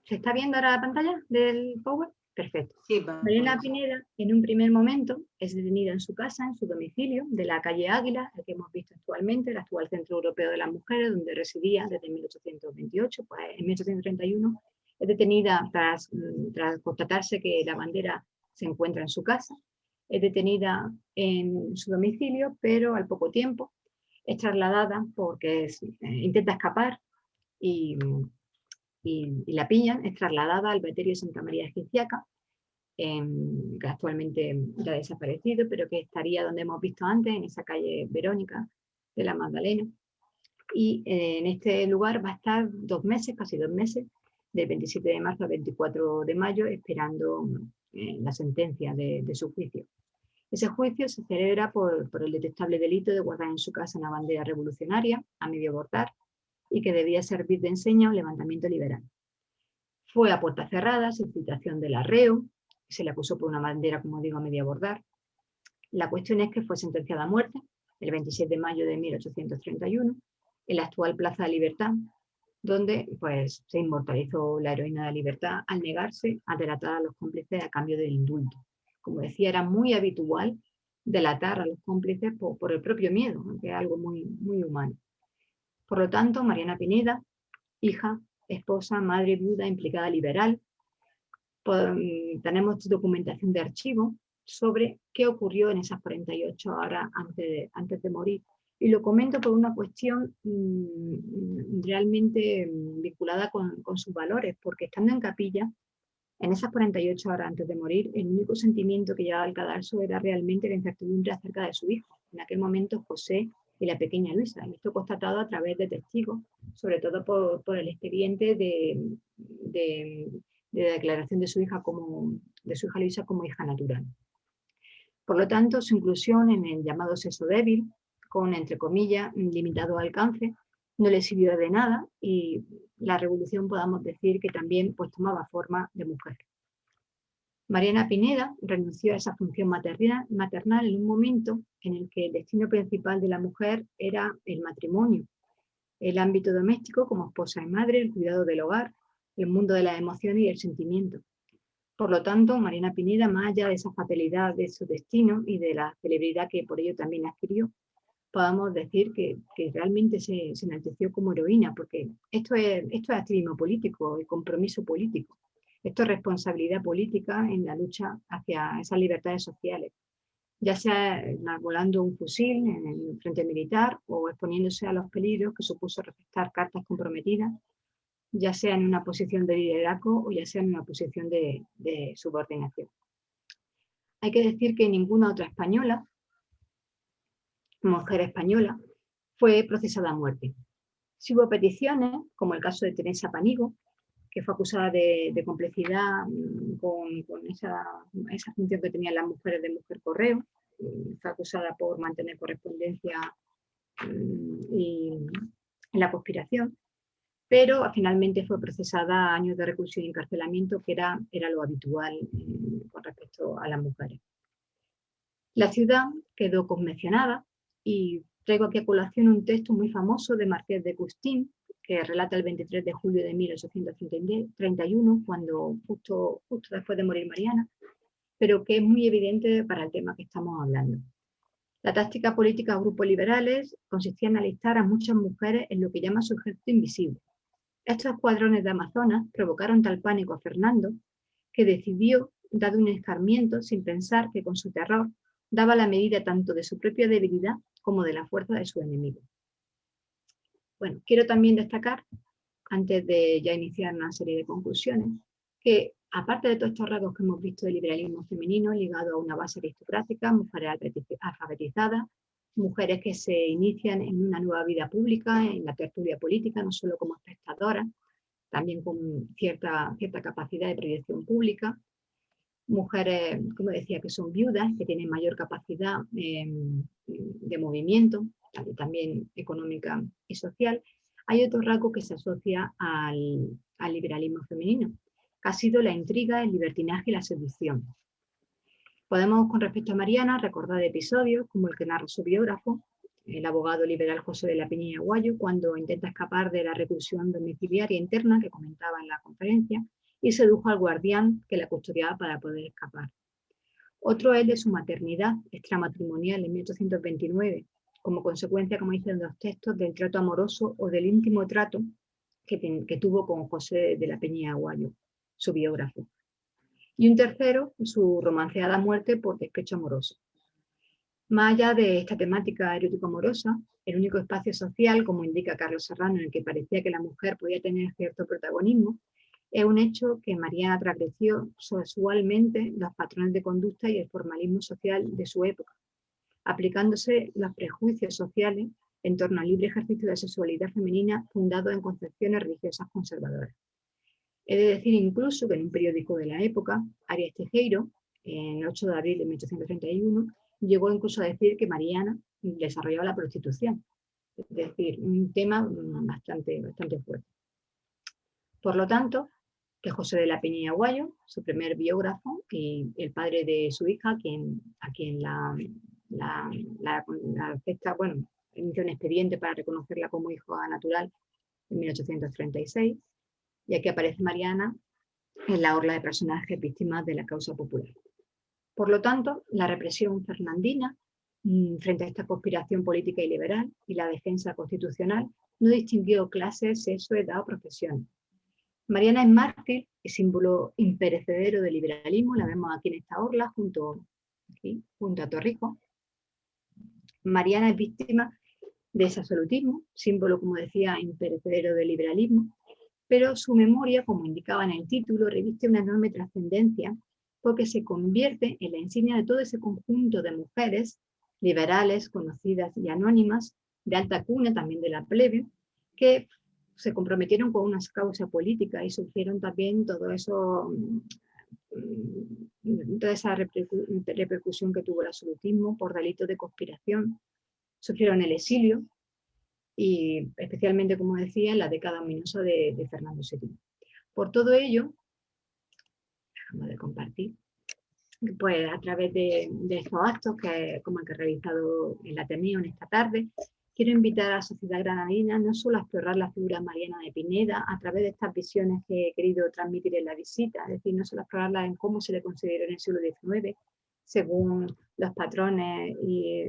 ¿Se está viendo ahora la pantalla del Power? Perfecto. Sí, Mariana Pineda, en un primer momento, es detenida en su casa, en su domicilio, de la calle Águila, el que hemos visto actualmente, el actual Centro Europeo de las Mujeres, donde residía desde 1828, pues en 1831 es detenida tras constatarse que la bandera se encuentra en su casa, es detenida en su domicilio, pero al poco tiempo es trasladada porque intenta escapar y la pillan, es trasladada al Baterio Santa María Egipciaca, que actualmente ya ha desaparecido, pero que estaría donde hemos visto antes, en esa calle Verónica de la Magdalena. Y en este lugar va a estar 2 meses, casi 2 meses, del 27 de marzo al 24 de mayo, esperando la sentencia de su juicio. Ese juicio se celebra por el detestable delito de guardar en su casa una bandera revolucionaria a medio bordar y que debía servir de enseña a un levantamiento liberal. Fue a puerta cerrada, sin citación del arreo, se le acusó por una bandera, como digo, a medio bordar. La cuestión es que fue sentenciada a muerte el 26 de mayo de 1831 en la actual Plaza de Libertad, donde pues, se inmortalizó la heroína de la libertad al negarse a delatar a los cómplices a cambio del indulto. Como decía, era muy habitual delatar a los cómplices por el propio miedo, que es algo muy, muy humano. Por lo tanto, Mariana Pineda, hija, esposa, madre, viuda, implicada liberal, tenemos documentación de archivo sobre qué ocurrió en esas 48 horas antes de morir. Y lo comento por una cuestión realmente vinculada con sus valores, porque estando en capilla, en esas 48 horas antes de morir, el único sentimiento que llevaba al cadalso era realmente la incertidumbre acerca de su hijo. En aquel momento, José y la pequeña Luisa. Y esto constatado a través de testigos, sobre todo por el expediente de declaración de su hija Luisa como hija natural. Por lo tanto, su inclusión en el llamado sexo débil, con, entre comillas, limitado alcance, no le sirvió de nada y la revolución podamos decir que también pues, tomaba forma de mujer. Mariana Pineda renunció a esa función maternal en un momento en el que el destino principal de la mujer era el matrimonio, el ámbito doméstico como esposa y madre, el cuidado del hogar, el mundo de las emociones y el sentimiento. Por lo tanto, Mariana Pineda, más allá de esa fatalidad de su destino y de la celebridad que por ello también adquirió, podamos decir que realmente se enalteció como heroína, porque esto es activismo político y compromiso político. Esto es responsabilidad política en la lucha hacia esas libertades sociales. ya sea enarbolando un fusil en el frente militar o exponiéndose a los peligros que supuso redactar cartas comprometidas, ya sea en una posición de liderazgo o ya sea en una posición de subordinación. Hay que decir que ninguna otra española, mujer española, fue procesada a muerte. Sí hubo peticiones, como el caso de Teresa Panigo, que fue acusada de complicidad con esa función que tenían las mujeres de Mujer Correo. Fue acusada por mantener correspondencia y en la conspiración, pero finalmente fue procesada a años de reclusión y encarcelamiento, que era lo habitual con respecto a las mujeres. La ciudad quedó convencionada y traigo aquí a colación un texto muy famoso de Marqués de Custine, que relata el 23 de julio de 1831, cuando justo después de morir Mariana, pero que es muy evidente para el tema que estamos hablando. La táctica política de grupos liberales consistía en alistar a muchas mujeres en lo que llama su ejército invisible. Estos escuadrones de amazonas provocaron tal pánico a Fernando que decidió dar un escarmiento sin pensar que con su terror daba la medida tanto de su propia debilidad como de la fuerza de su enemigo. Bueno, quiero también destacar, antes de ya iniciar una serie de conclusiones, que aparte de todos estos rasgos que hemos visto del liberalismo femenino ligado a una base aristocrática, mujeres alfabetizadas, mujeres que se inician en una nueva vida pública, en la tertulia política, no solo como espectadoras, también con cierta capacidad de proyección pública, mujeres, como decía, que son viudas, que tienen mayor capacidad de movimiento, también económica y social. Hay otro rasgo que se asocia al liberalismo femenino, que ha sido la intriga, el libertinaje y la seducción. Podemos, con respecto a Mariana, recordar episodios como el que narra su biógrafo, el abogado liberal José de la Peña y Aguayo, cuando intenta escapar de la reclusión domiciliaria interna que comentaba en la conferencia, y sedujo al guardián que la custodiaba para poder escapar. Otro es de su maternidad extramatrimonial en 1829, como consecuencia, como dicen los textos, del trato amoroso o del íntimo trato que tuvo con José de la Peña y Aguayo, su biógrafo. Y un tercero, su romanceada muerte por despecho amoroso. Más allá de esta temática erótico-amorosa, el único espacio social, como indica Carlos Serrano, en el que parecía que la mujer podía tener cierto protagonismo, es un hecho que Mariana transgredió sexualmente los patrones de conducta y el formalismo social de su época, aplicándose los prejuicios sociales en torno al libre ejercicio de sexualidad femenina fundados en concepciones religiosas conservadoras. He de decir incluso que en un periódico de la época, Arias Teijeiro, en el 8 de abril de 1831, llegó incluso a decir que Mariana desarrollaba la prostitución. Es decir, un tema bastante fuerte. Por lo tanto, que José de la Peña y Aguayo, su primer biógrafo y el padre de su hija, a quien la afecta, bueno, inició un expediente para reconocerla como hija natural en 1836, y aquí aparece Mariana en la orla de personajes víctimas de la causa popular. Por lo tanto, la represión fernandina frente a esta conspiración política y liberal y la defensa constitucional no distinguió clases, sexo, edad o profesión. Mariana es mártir y símbolo imperecedero del liberalismo, la vemos aquí en esta orla junto a Torrijos. Mariana es víctima de ese absolutismo, símbolo, como decía, imperecedero del liberalismo, pero su memoria, como indicaba en el título, reviste una enorme trascendencia porque se convierte en la insignia de todo ese conjunto de mujeres liberales, conocidas y anónimas, de alta cuna, también de la plebe, que se comprometieron con una causa política y sufrieron también toda esa repercusión que tuvo el absolutismo por delitos de conspiración. Sufrieron el exilio y especialmente, como decía, en la década ominosa de Fernando VII. Por todo ello, dejamos de compartir, pues a través de estos actos, como el que he realizado en el Ateneo en esta tarde, quiero invitar a la sociedad granadina no solo a explorar la figura mariana de Pineda a través de estas visiones que he querido transmitir en la visita, es decir, no solo a explorarla en cómo se le consideró en el siglo XIX, según los patrones y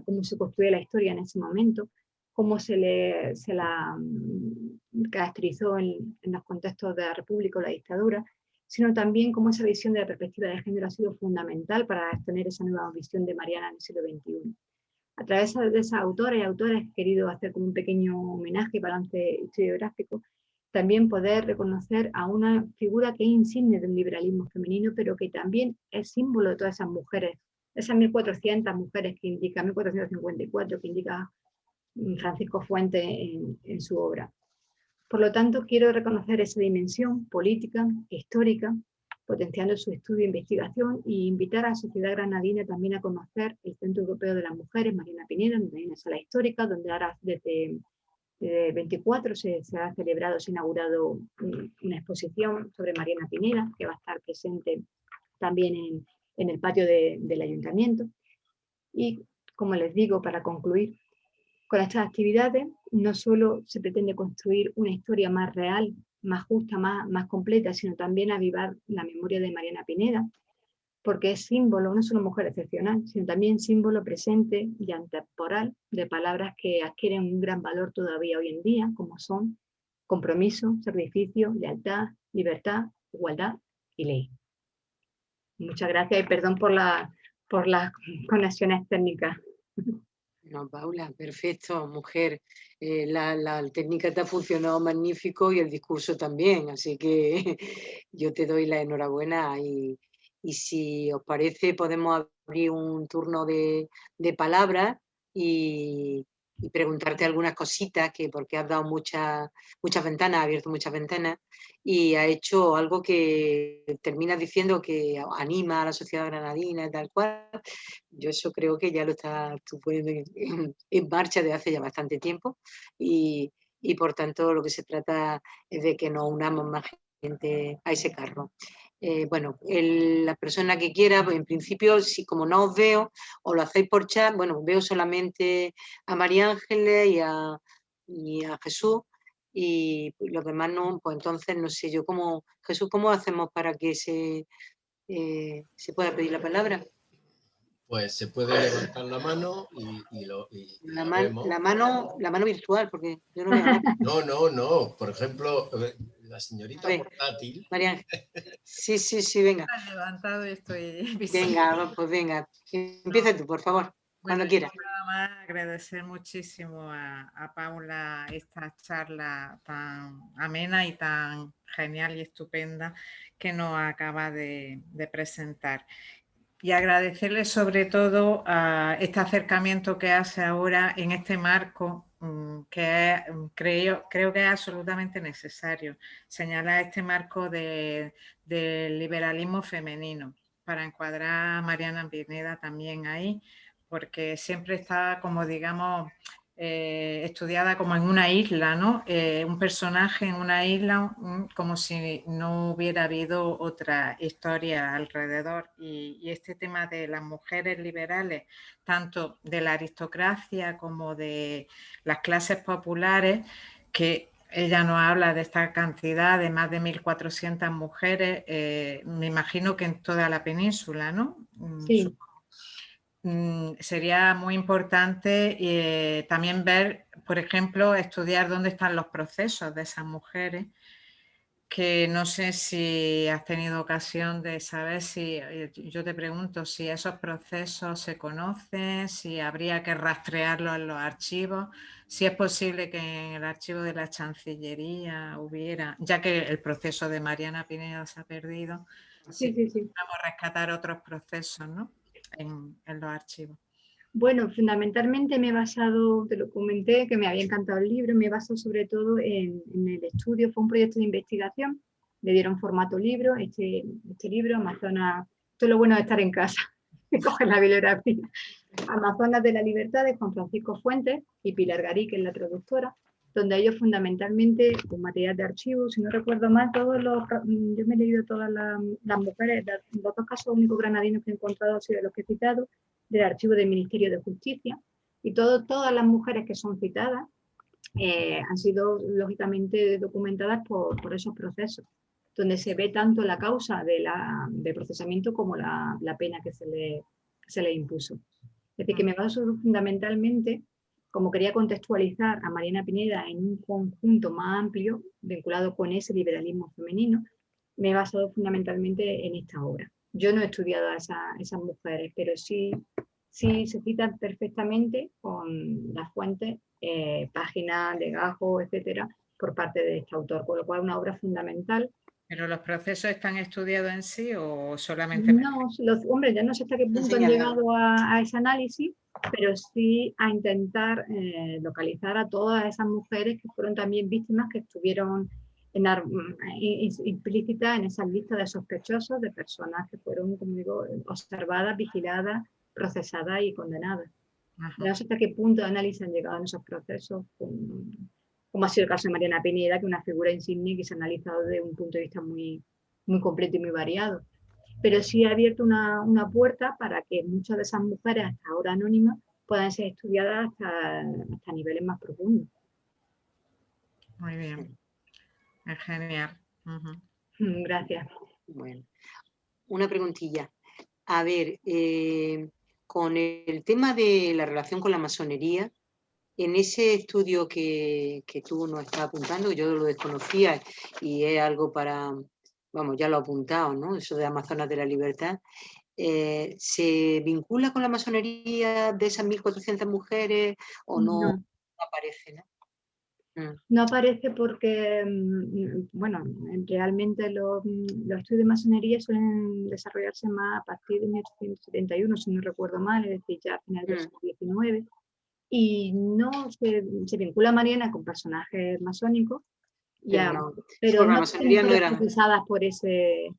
cómo se construye la historia en ese momento, cómo se la caracterizó en los contextos de la República o la dictadura, sino también cómo esa visión de la perspectiva de género ha sido fundamental para tener esa nueva visión de Mariana en el siglo XXI. A través de esas autoras y autores he querido hacer como un pequeño homenaje y balance historiográfico, también poder reconocer a una figura que es insigne del liberalismo femenino, pero que también es símbolo de todas esas mujeres, esas 1400 mujeres que indica, 1454 que indica Francisco Fuentes en su obra. Por lo tanto, quiero reconocer esa dimensión política, histórica, potenciando su estudio e investigación, e invitar a la sociedad granadina también a conocer el Centro Europeo de las Mujeres, Mariana Pineda, donde hay una sala histórica, donde ahora desde 24 se ha celebrado, se ha inaugurado una exposición sobre Mariana Pineda, que va a estar presente también en el patio del ayuntamiento. Y, como les digo, para concluir, con estas actividades no solo se pretende construir una historia más real, más justa, más completa, sino también avivar la memoria de Mariana Pineda, porque es símbolo, no solo mujer excepcional, sino también símbolo presente y atemporal de palabras que adquieren un gran valor todavía hoy en día, como son compromiso, sacrificio, lealtad, libertad, igualdad y ley. Muchas gracias y perdón por las conexiones técnicas. No, Paula, perfecto, mujer. La técnica te ha funcionado magnífico y el discurso también, así que yo te doy la enhorabuena y si os parece podemos abrir un turno de palabras y preguntarte algunas cositas, porque has dado muchas ventanas, has abierto muchas ventanas y has hecho algo que terminas diciendo que anima a la sociedad granadina y tal cual. Yo eso creo que ya lo estás tú poniendo en marcha desde hace ya bastante tiempo y por tanto lo que se trata es de que nos unamos más gente a ese carro. Bueno, la persona que quiera, pues en principio, si como no os veo, o lo hacéis por chat, bueno, veo solamente a María Ángeles y a Jesús, y los demás no, pues entonces no sé yo cómo, Jesús, ¿cómo hacemos para que se pueda pedir la palabra? Pues se puede levantar la mano y la vemos. La mano virtual, porque yo no veo nada. No. Por ejemplo, la señorita portátil. María Ángel. Sí, venga. Está levantado y estoy Venga, pues venga. Empieza tú, por favor, cuando quieras. Nada más agradecer muchísimo a Paula esta charla tan amena y tan genial y estupenda que nos acaba de presentar. Y agradecerle sobre todo a este acercamiento que hace ahora en este marco que creo que es absolutamente necesario. Señalar este marco del liberalismo femenino para encuadrar a Mariana Pineda también ahí, porque siempre está como digamos estudiada como en una isla, ¿no? Un personaje en una isla como si no hubiera habido otra historia alrededor y este tema de las mujeres liberales, tanto de la aristocracia como de las clases populares, que ella nos habla de esta cantidad de más de 1.400 mujeres, me imagino que en toda la península, ¿no? Sí. Sería muy importante también ver, por ejemplo, estudiar dónde están los procesos de esas mujeres, que no sé si has tenido ocasión de saber si, yo te pregunto si esos procesos se conocen, si habría que rastrearlos en los archivos, si es posible que en el archivo de la Chancillería hubiera, ya que el proceso de Mariana Pineda se ha perdido, si podemos rescatar otros procesos, ¿no? En los archivos. Bueno, fundamentalmente me he basado, te lo comenté, que me había encantado el libro, me he basado sobre todo en el estudio, fue un proyecto de investigación, le dieron formato libro, este libro, Amazonas, esto es lo bueno de estar en casa, que coges la bibliografía, Amazonas de la Libertad, de Juan Francisco Fuentes y Pilar Garí, que es la traductora, donde ellos fundamentalmente, con material de archivo, si no recuerdo mal, yo me he leído todas las mujeres, los dos casos únicos granadinos que he encontrado han sido los que he citado, del archivo del Ministerio de Justicia, y todas las mujeres que son citadas han sido lógicamente documentadas por esos procesos, donde se ve tanto la causa de procesamiento como la pena que se le impuso. Es decir, que me baso fundamentalmente, como quería contextualizar a Mariana Pineda en un conjunto más amplio, vinculado con ese liberalismo femenino, me he basado fundamentalmente en esta obra. Yo no he estudiado a esas mujeres, pero sí se citan perfectamente con las fuentes, páginas, legajos, etcétera, por parte de este autor, con lo cual una obra fundamental. ¿Pero los procesos están estudiados en sí o solamente...? No, hombre, ya no sé hasta qué punto han llegado a ese análisis, pero sí a intentar localizar a todas esas mujeres que fueron también víctimas, que estuvieron implícitas en esa lista de sospechosos, de personas que fueron, como digo, observadas, vigiladas, procesadas y condenadas. Ya no sé hasta qué punto de análisis han llegado en esos procesos, como ha sido el caso de Mariana Pineda, que es una figura insignia que se ha analizado desde un punto de vista muy, muy completo y muy variado. Pero sí ha abierto una puerta para que muchas de esas mujeres, hasta ahora anónimas, puedan ser estudiadas hasta niveles más profundos. Muy bien, es genial. Gracias. Bueno, una preguntilla. A ver, con el tema de la relación con la masonería, en ese estudio que tú nos estás apuntando, yo lo desconocía y es algo para, vamos, ya lo he apuntado, ¿no? Eso de Amazonas de la Libertad. ¿Se vincula con la masonería de esas 1.400 mujeres o no aparece, ¿no? No aparece porque, bueno, realmente los estudios de masonería suelen desarrollarse más a partir de 1871, si no recuerdo mal, es decir, ya a final del siglo XIX, y no se vincula a Mariana con personajes masónicos, pero no están procesadas por ese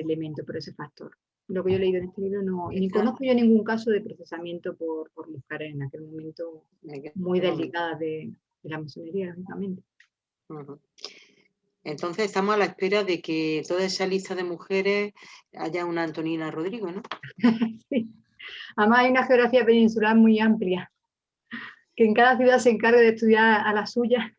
elemento, por ese factor. Lo que yo he leído en este libro, ni conozco yo ningún caso de procesamiento por mujeres en aquel momento muy desligadas de la masonería, lógicamente. Entonces estamos a la espera de que toda esa lista de mujeres haya una Antonina Rodrigo, ¿no? Sí. Además hay una geografía peninsular muy amplia, que en cada ciudad se encargue de estudiar a la suya.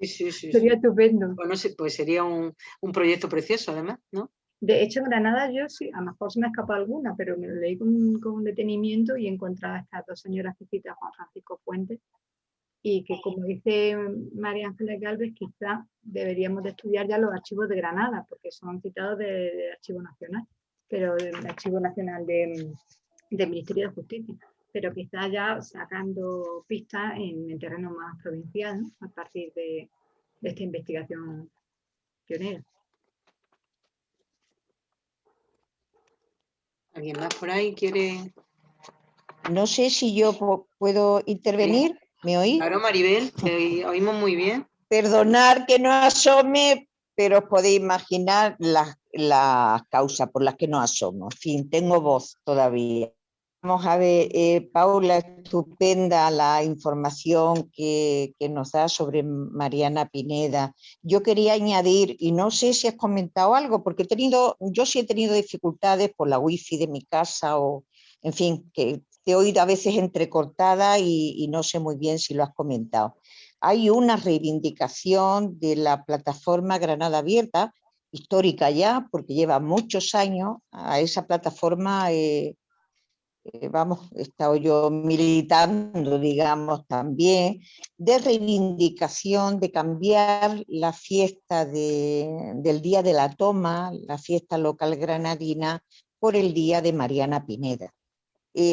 Sí. Sería estupendo. Bueno, pues sería un proyecto precioso, además, ¿no? De hecho, en Granada yo sí, a lo mejor se me escapa alguna, pero me lo leí con detenimiento y he encontrado a estas dos señoras que cita Juan Francisco Fuentes, y que, como dice María Ángeles Gálvez, quizá deberíamos de estudiar ya los archivos de Granada, porque son citados del Archivo Nacional, pero del Archivo Nacional del Ministerio de Justicia, pero quizá ya sacando pistas en el terreno más provincial, ¿no? A partir de esta investigación pionera. ¿Alguien más por ahí quiere...? No sé si yo puedo intervenir. ¿Me oís? Claro, Maribel, te oímos muy bien. Perdonar que no asome, pero os podéis imaginar las causas por las que no asomo. En fin, tengo voz todavía. Vamos a ver, Paula, estupenda la información que nos da sobre Mariana Pineda. Yo quería añadir, y no sé si has comentado algo, porque yo sí he tenido dificultades por la wifi de mi casa, o en fin, que te he oído a veces entrecortada y no sé muy bien si lo has comentado. Hay una reivindicación de la plataforma Granada Abierta, histórica ya, porque lleva muchos años. A esa plataforma he estado yo militando, digamos, también, de reivindicación, de cambiar la fiesta del Día de la Toma, la fiesta local granadina, por el Día de Mariana Pineda.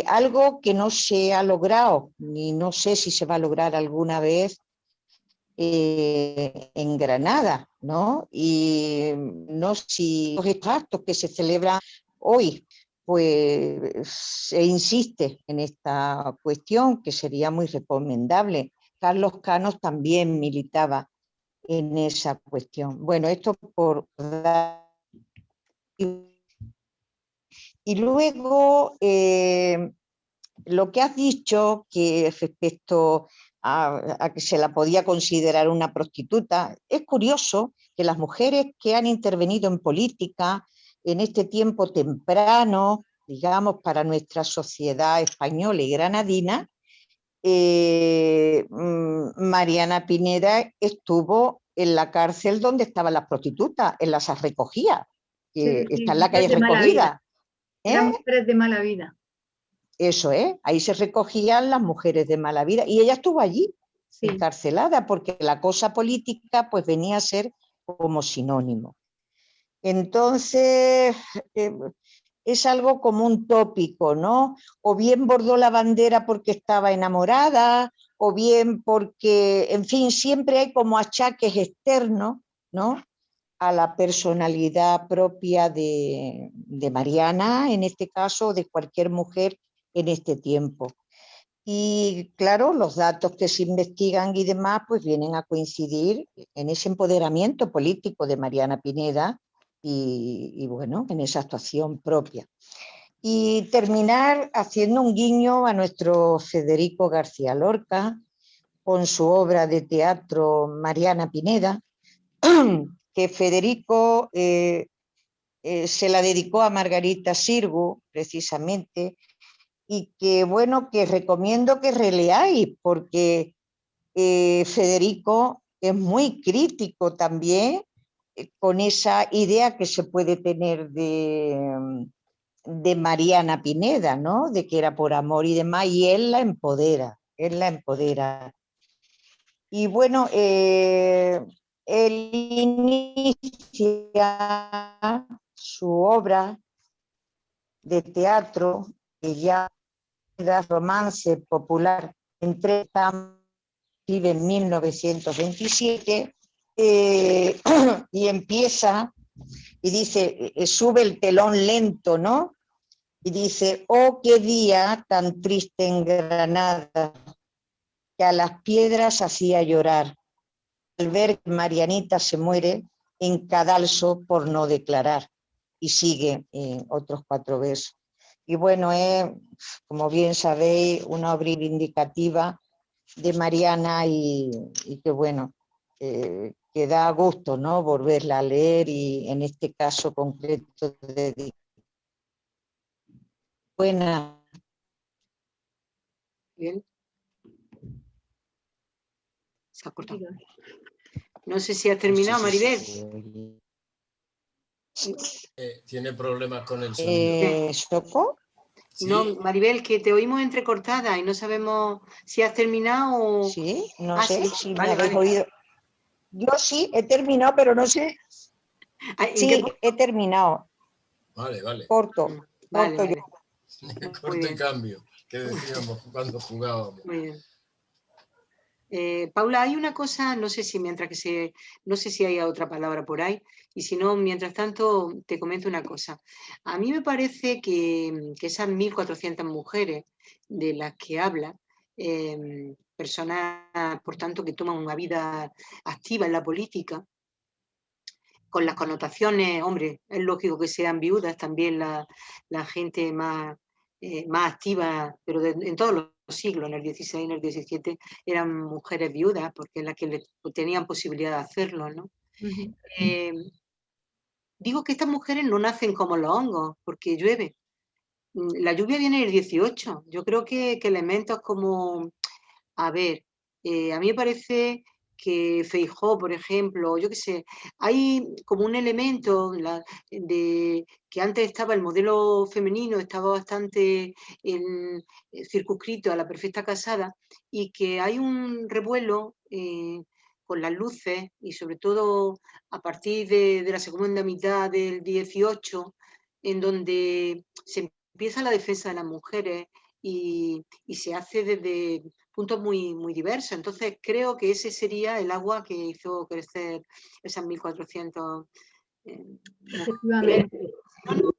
Algo que no se ha logrado, ni no sé si se va a lograr alguna vez en Granada, ¿no? Y no sé si los actos que se celebran hoy, pues se insiste en esta cuestión, que sería muy recomendable. Carlos Canos también militaba en esa cuestión. Bueno, esto por dar... Y luego, lo que has dicho, que respecto a que se la podía considerar una prostituta, es curioso que las mujeres que han intervenido en política en este tiempo temprano, digamos, para nuestra sociedad española y granadina, Mariana Pineda estuvo en la cárcel donde estaban las prostitutas, en las Recogía, que está en la calle Recogida. Eran mujeres de mala vida. Eso es, ahí se recogían las mujeres de mala vida y ella estuvo allí, encarcelada, porque la cosa política pues venía a ser como sinónimo. Entonces, es algo como un tópico, ¿no? O bien bordó la bandera porque estaba enamorada, o bien porque, en fin, siempre hay como achaques externos, ¿no?, a la personalidad propia de Mariana, en este caso, de cualquier mujer en este tiempo. Y claro, los datos que se investigan y demás, pues vienen a coincidir en ese empoderamiento político de Mariana Pineda y bueno, en esa actuación propia. Y terminar haciendo un guiño a nuestro Federico García Lorca, con su obra de teatro Mariana Pineda, que Federico se la dedicó a Margarita Xirgu, precisamente, y que, bueno, que recomiendo que releáis, porque Federico es muy crítico también con esa idea que se puede tener de Mariana Pineda, ¿no?, de que era por amor y demás, y él la empodera, él la empodera. Y bueno, él inicia su obra de teatro, que ya era romance popular, entre en 1927, y empieza, y dice, sube el telón lento, ¿no? Y dice: oh, qué día tan triste en Granada, que a las piedras hacía llorar, al ver que Marianita se muere en cadalso por no declarar. Y sigue otros 4 versos. Y bueno, es, como bien sabéis, una obra reivindicativa de Mariana y que bueno, que da gusto, ¿no?, volverla a leer, y en este caso concreto de buena. Bien. Se ha cortado. No sé si has terminado, Maribel. Tiene problemas con el sonido. ¿Soco? ¿Sí? No, Maribel, que te oímos entrecortada y no sabemos si has terminado o... Sí, no sé sí, si vale, me habéis vale. oído. Yo sí, he terminado, pero no sé. ¿En qué Sí, he terminado. Vale, vale. Corto, Vale, corto. vale. Corto y cambio, que decíamos cuando jugábamos. Muy bien. Paula, hay una cosa, no sé si no sé si hay otra palabra por ahí, y si no, mientras tanto, te comento una cosa. A mí me parece que esas 1.400 mujeres de las que habla, personas, por tanto, que toman una vida activa en la política, con las connotaciones, hombre, es lógico que sean viudas también la gente más activa, pero en todos los siglos, en el XVI, en el XVII, eran mujeres viudas, porque es las que tenían posibilidad de hacerlo, ¿no? Digo que estas mujeres no nacen como los hongos, porque llueve. La lluvia viene en el 18. Yo creo que elementos como, a ver, a mí me parece que Feijóo, por ejemplo, yo qué sé, hay como un elemento de que antes estaba el modelo femenino, estaba bastante circunscrito a la perfecta casada, y que hay un revuelo con las luces, y sobre todo a partir de la segunda mitad del 18, en donde se empieza la defensa de las mujeres y se hace desde puntos muy, muy diversos. Entonces creo que ese sería el agua que hizo crecer esas 1.400 mujeres.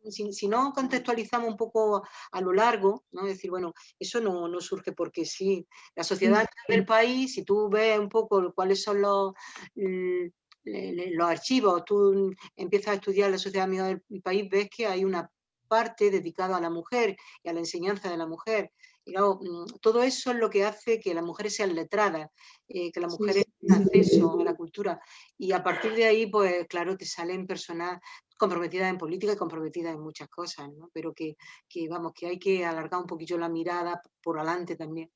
Si no contextualizamos un poco a lo largo, ¿no? Es decir, bueno, eso no surge porque sí. La sociedad del país, si tú ves un poco cuáles son los archivos, tú empiezas a estudiar la sociedad amiga del país, ves que hay una parte dedicada a la mujer y a la enseñanza de la mujer. Y claro, todo eso es lo que hace que las mujeres sean letradas, que las mujeres tengan acceso a la cultura. Y a partir de ahí, pues claro, te salen personas comprometidas en política y comprometidas en muchas cosas, ¿no? Pero vamos, que hay que alargar un poquillo la mirada por adelante también.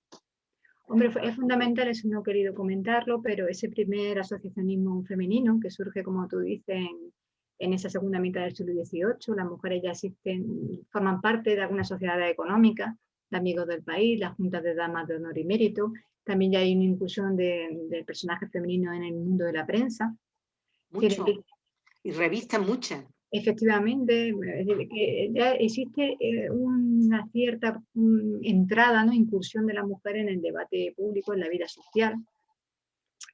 Hombre, es fundamental, eso no he querido comentarlo, pero ese primer asociacionismo femenino que surge, como tú dices, en esa segunda mitad del siglo XVIII, las mujeres ya forman parte de algunas sociedades económicas, de amigos del país, las juntas de damas de honor y mérito, también ya hay una inclusión del personaje femenino en el mundo de la prensa. mucho. Tiene que- Y revistas muchas. Efectivamente, es decir, que ya existe una cierta entrada, ¿no? Incursión de la mujer en el debate público, en la vida social,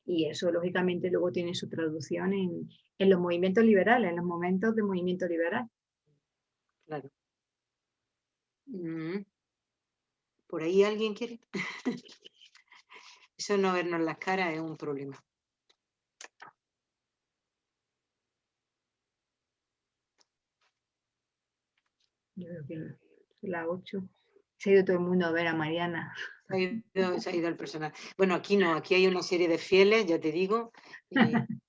y eso lógicamente luego tiene su traducción en los movimientos liberales, en los momentos de movimiento liberal. Claro. ¿Por ahí alguien quiere? Eso no vernos las caras es un problema. Yo creo que son las 8. Se ha ido todo el mundo a ver a Mariana. Se ha ido el personal. Bueno, aquí no, aquí hay una serie de fieles, ya te digo,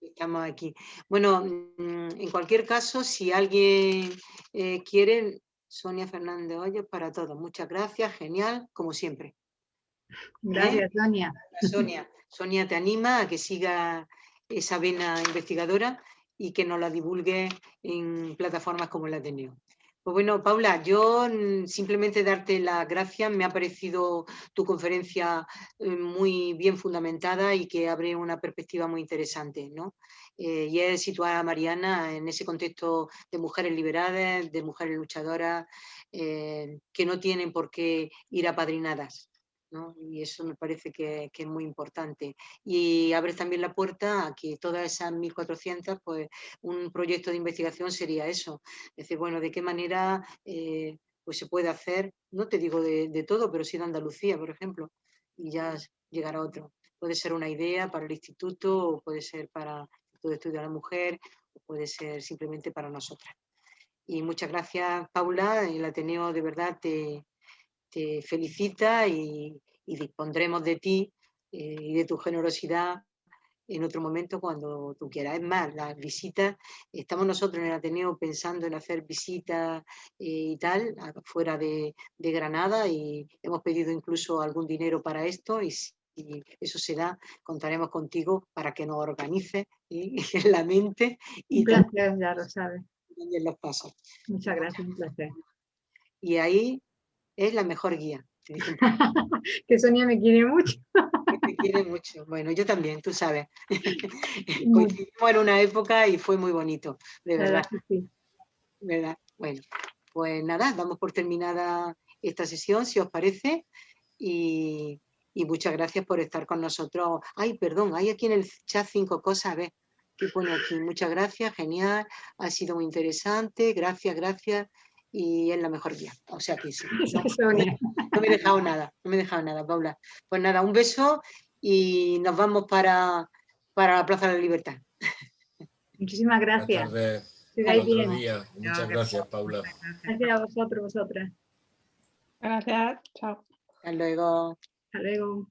estamos aquí. Bueno, en cualquier caso, si alguien quiere, Sonia Fernández Hoyos para todos. Muchas gracias, genial, como siempre. Gracias, Sonia. Sonia te anima a que siga esa vena investigadora y que nos la divulgue en plataformas como la Ateneo. Pues bueno, Paula, yo simplemente darte las gracias, me ha parecido tu conferencia muy bien fundamentada y que abre una perspectiva muy interesante, ¿no? Y es situar a Mariana en ese contexto de mujeres liberadas, de mujeres luchadoras, que no tienen por qué ir apadrinadas, ¿no? Y eso me parece que es muy importante. Y abre también la puerta a que todas esas 1.400, pues un proyecto de investigación sería eso. Es decir, bueno, ¿de qué manera pues se puede hacer? No te digo de todo, pero sí de Andalucía, por ejemplo, y ya llegará otro. Puede ser una idea para el instituto, o puede ser para el Instituto de Estudio de la Mujer, o puede ser simplemente para nosotras. Y muchas gracias, Paula. El Ateneo de verdad te felicita y dispondremos de ti y de tu generosidad en otro momento cuando tú quieras. Es más, las visitas, estamos nosotros en el Ateneo pensando en hacer visitas y tal, fuera de Granada, y hemos pedido incluso algún dinero para esto, y si eso se da, contaremos contigo para que nos organices en la mente y Un placer, ya lo sabes. también los pasos. Muchas gracias, un placer. Y ahí es la mejor guía. Te dije un Que Sonia me quiere mucho. que te quiere mucho. Bueno, yo también, tú sabes. Coincidimos en una época y fue muy bonito, de La verdad. verdad que sí. ¿Verdad? Bueno, pues nada, damos por terminada esta sesión, si os parece, y muchas gracias por estar con nosotros. Ay, perdón, hay aquí en el chat 5 cosas, a ver, ¿qué pone aquí? Muchas gracias, genial, ha sido muy interesante, gracias, y es la mejor guía. O sea que sí, Sonia. no me he dejado nada, Paula. Pues nada, un beso y nos vamos para la Plaza de la Libertad. Muchísimas Buenas gracias. tardes. Sigáis Otro bien. día. Muchas gracias, Paula. Gracias a vosotros, vosotras. Gracias, chao. Hasta luego. Hasta luego.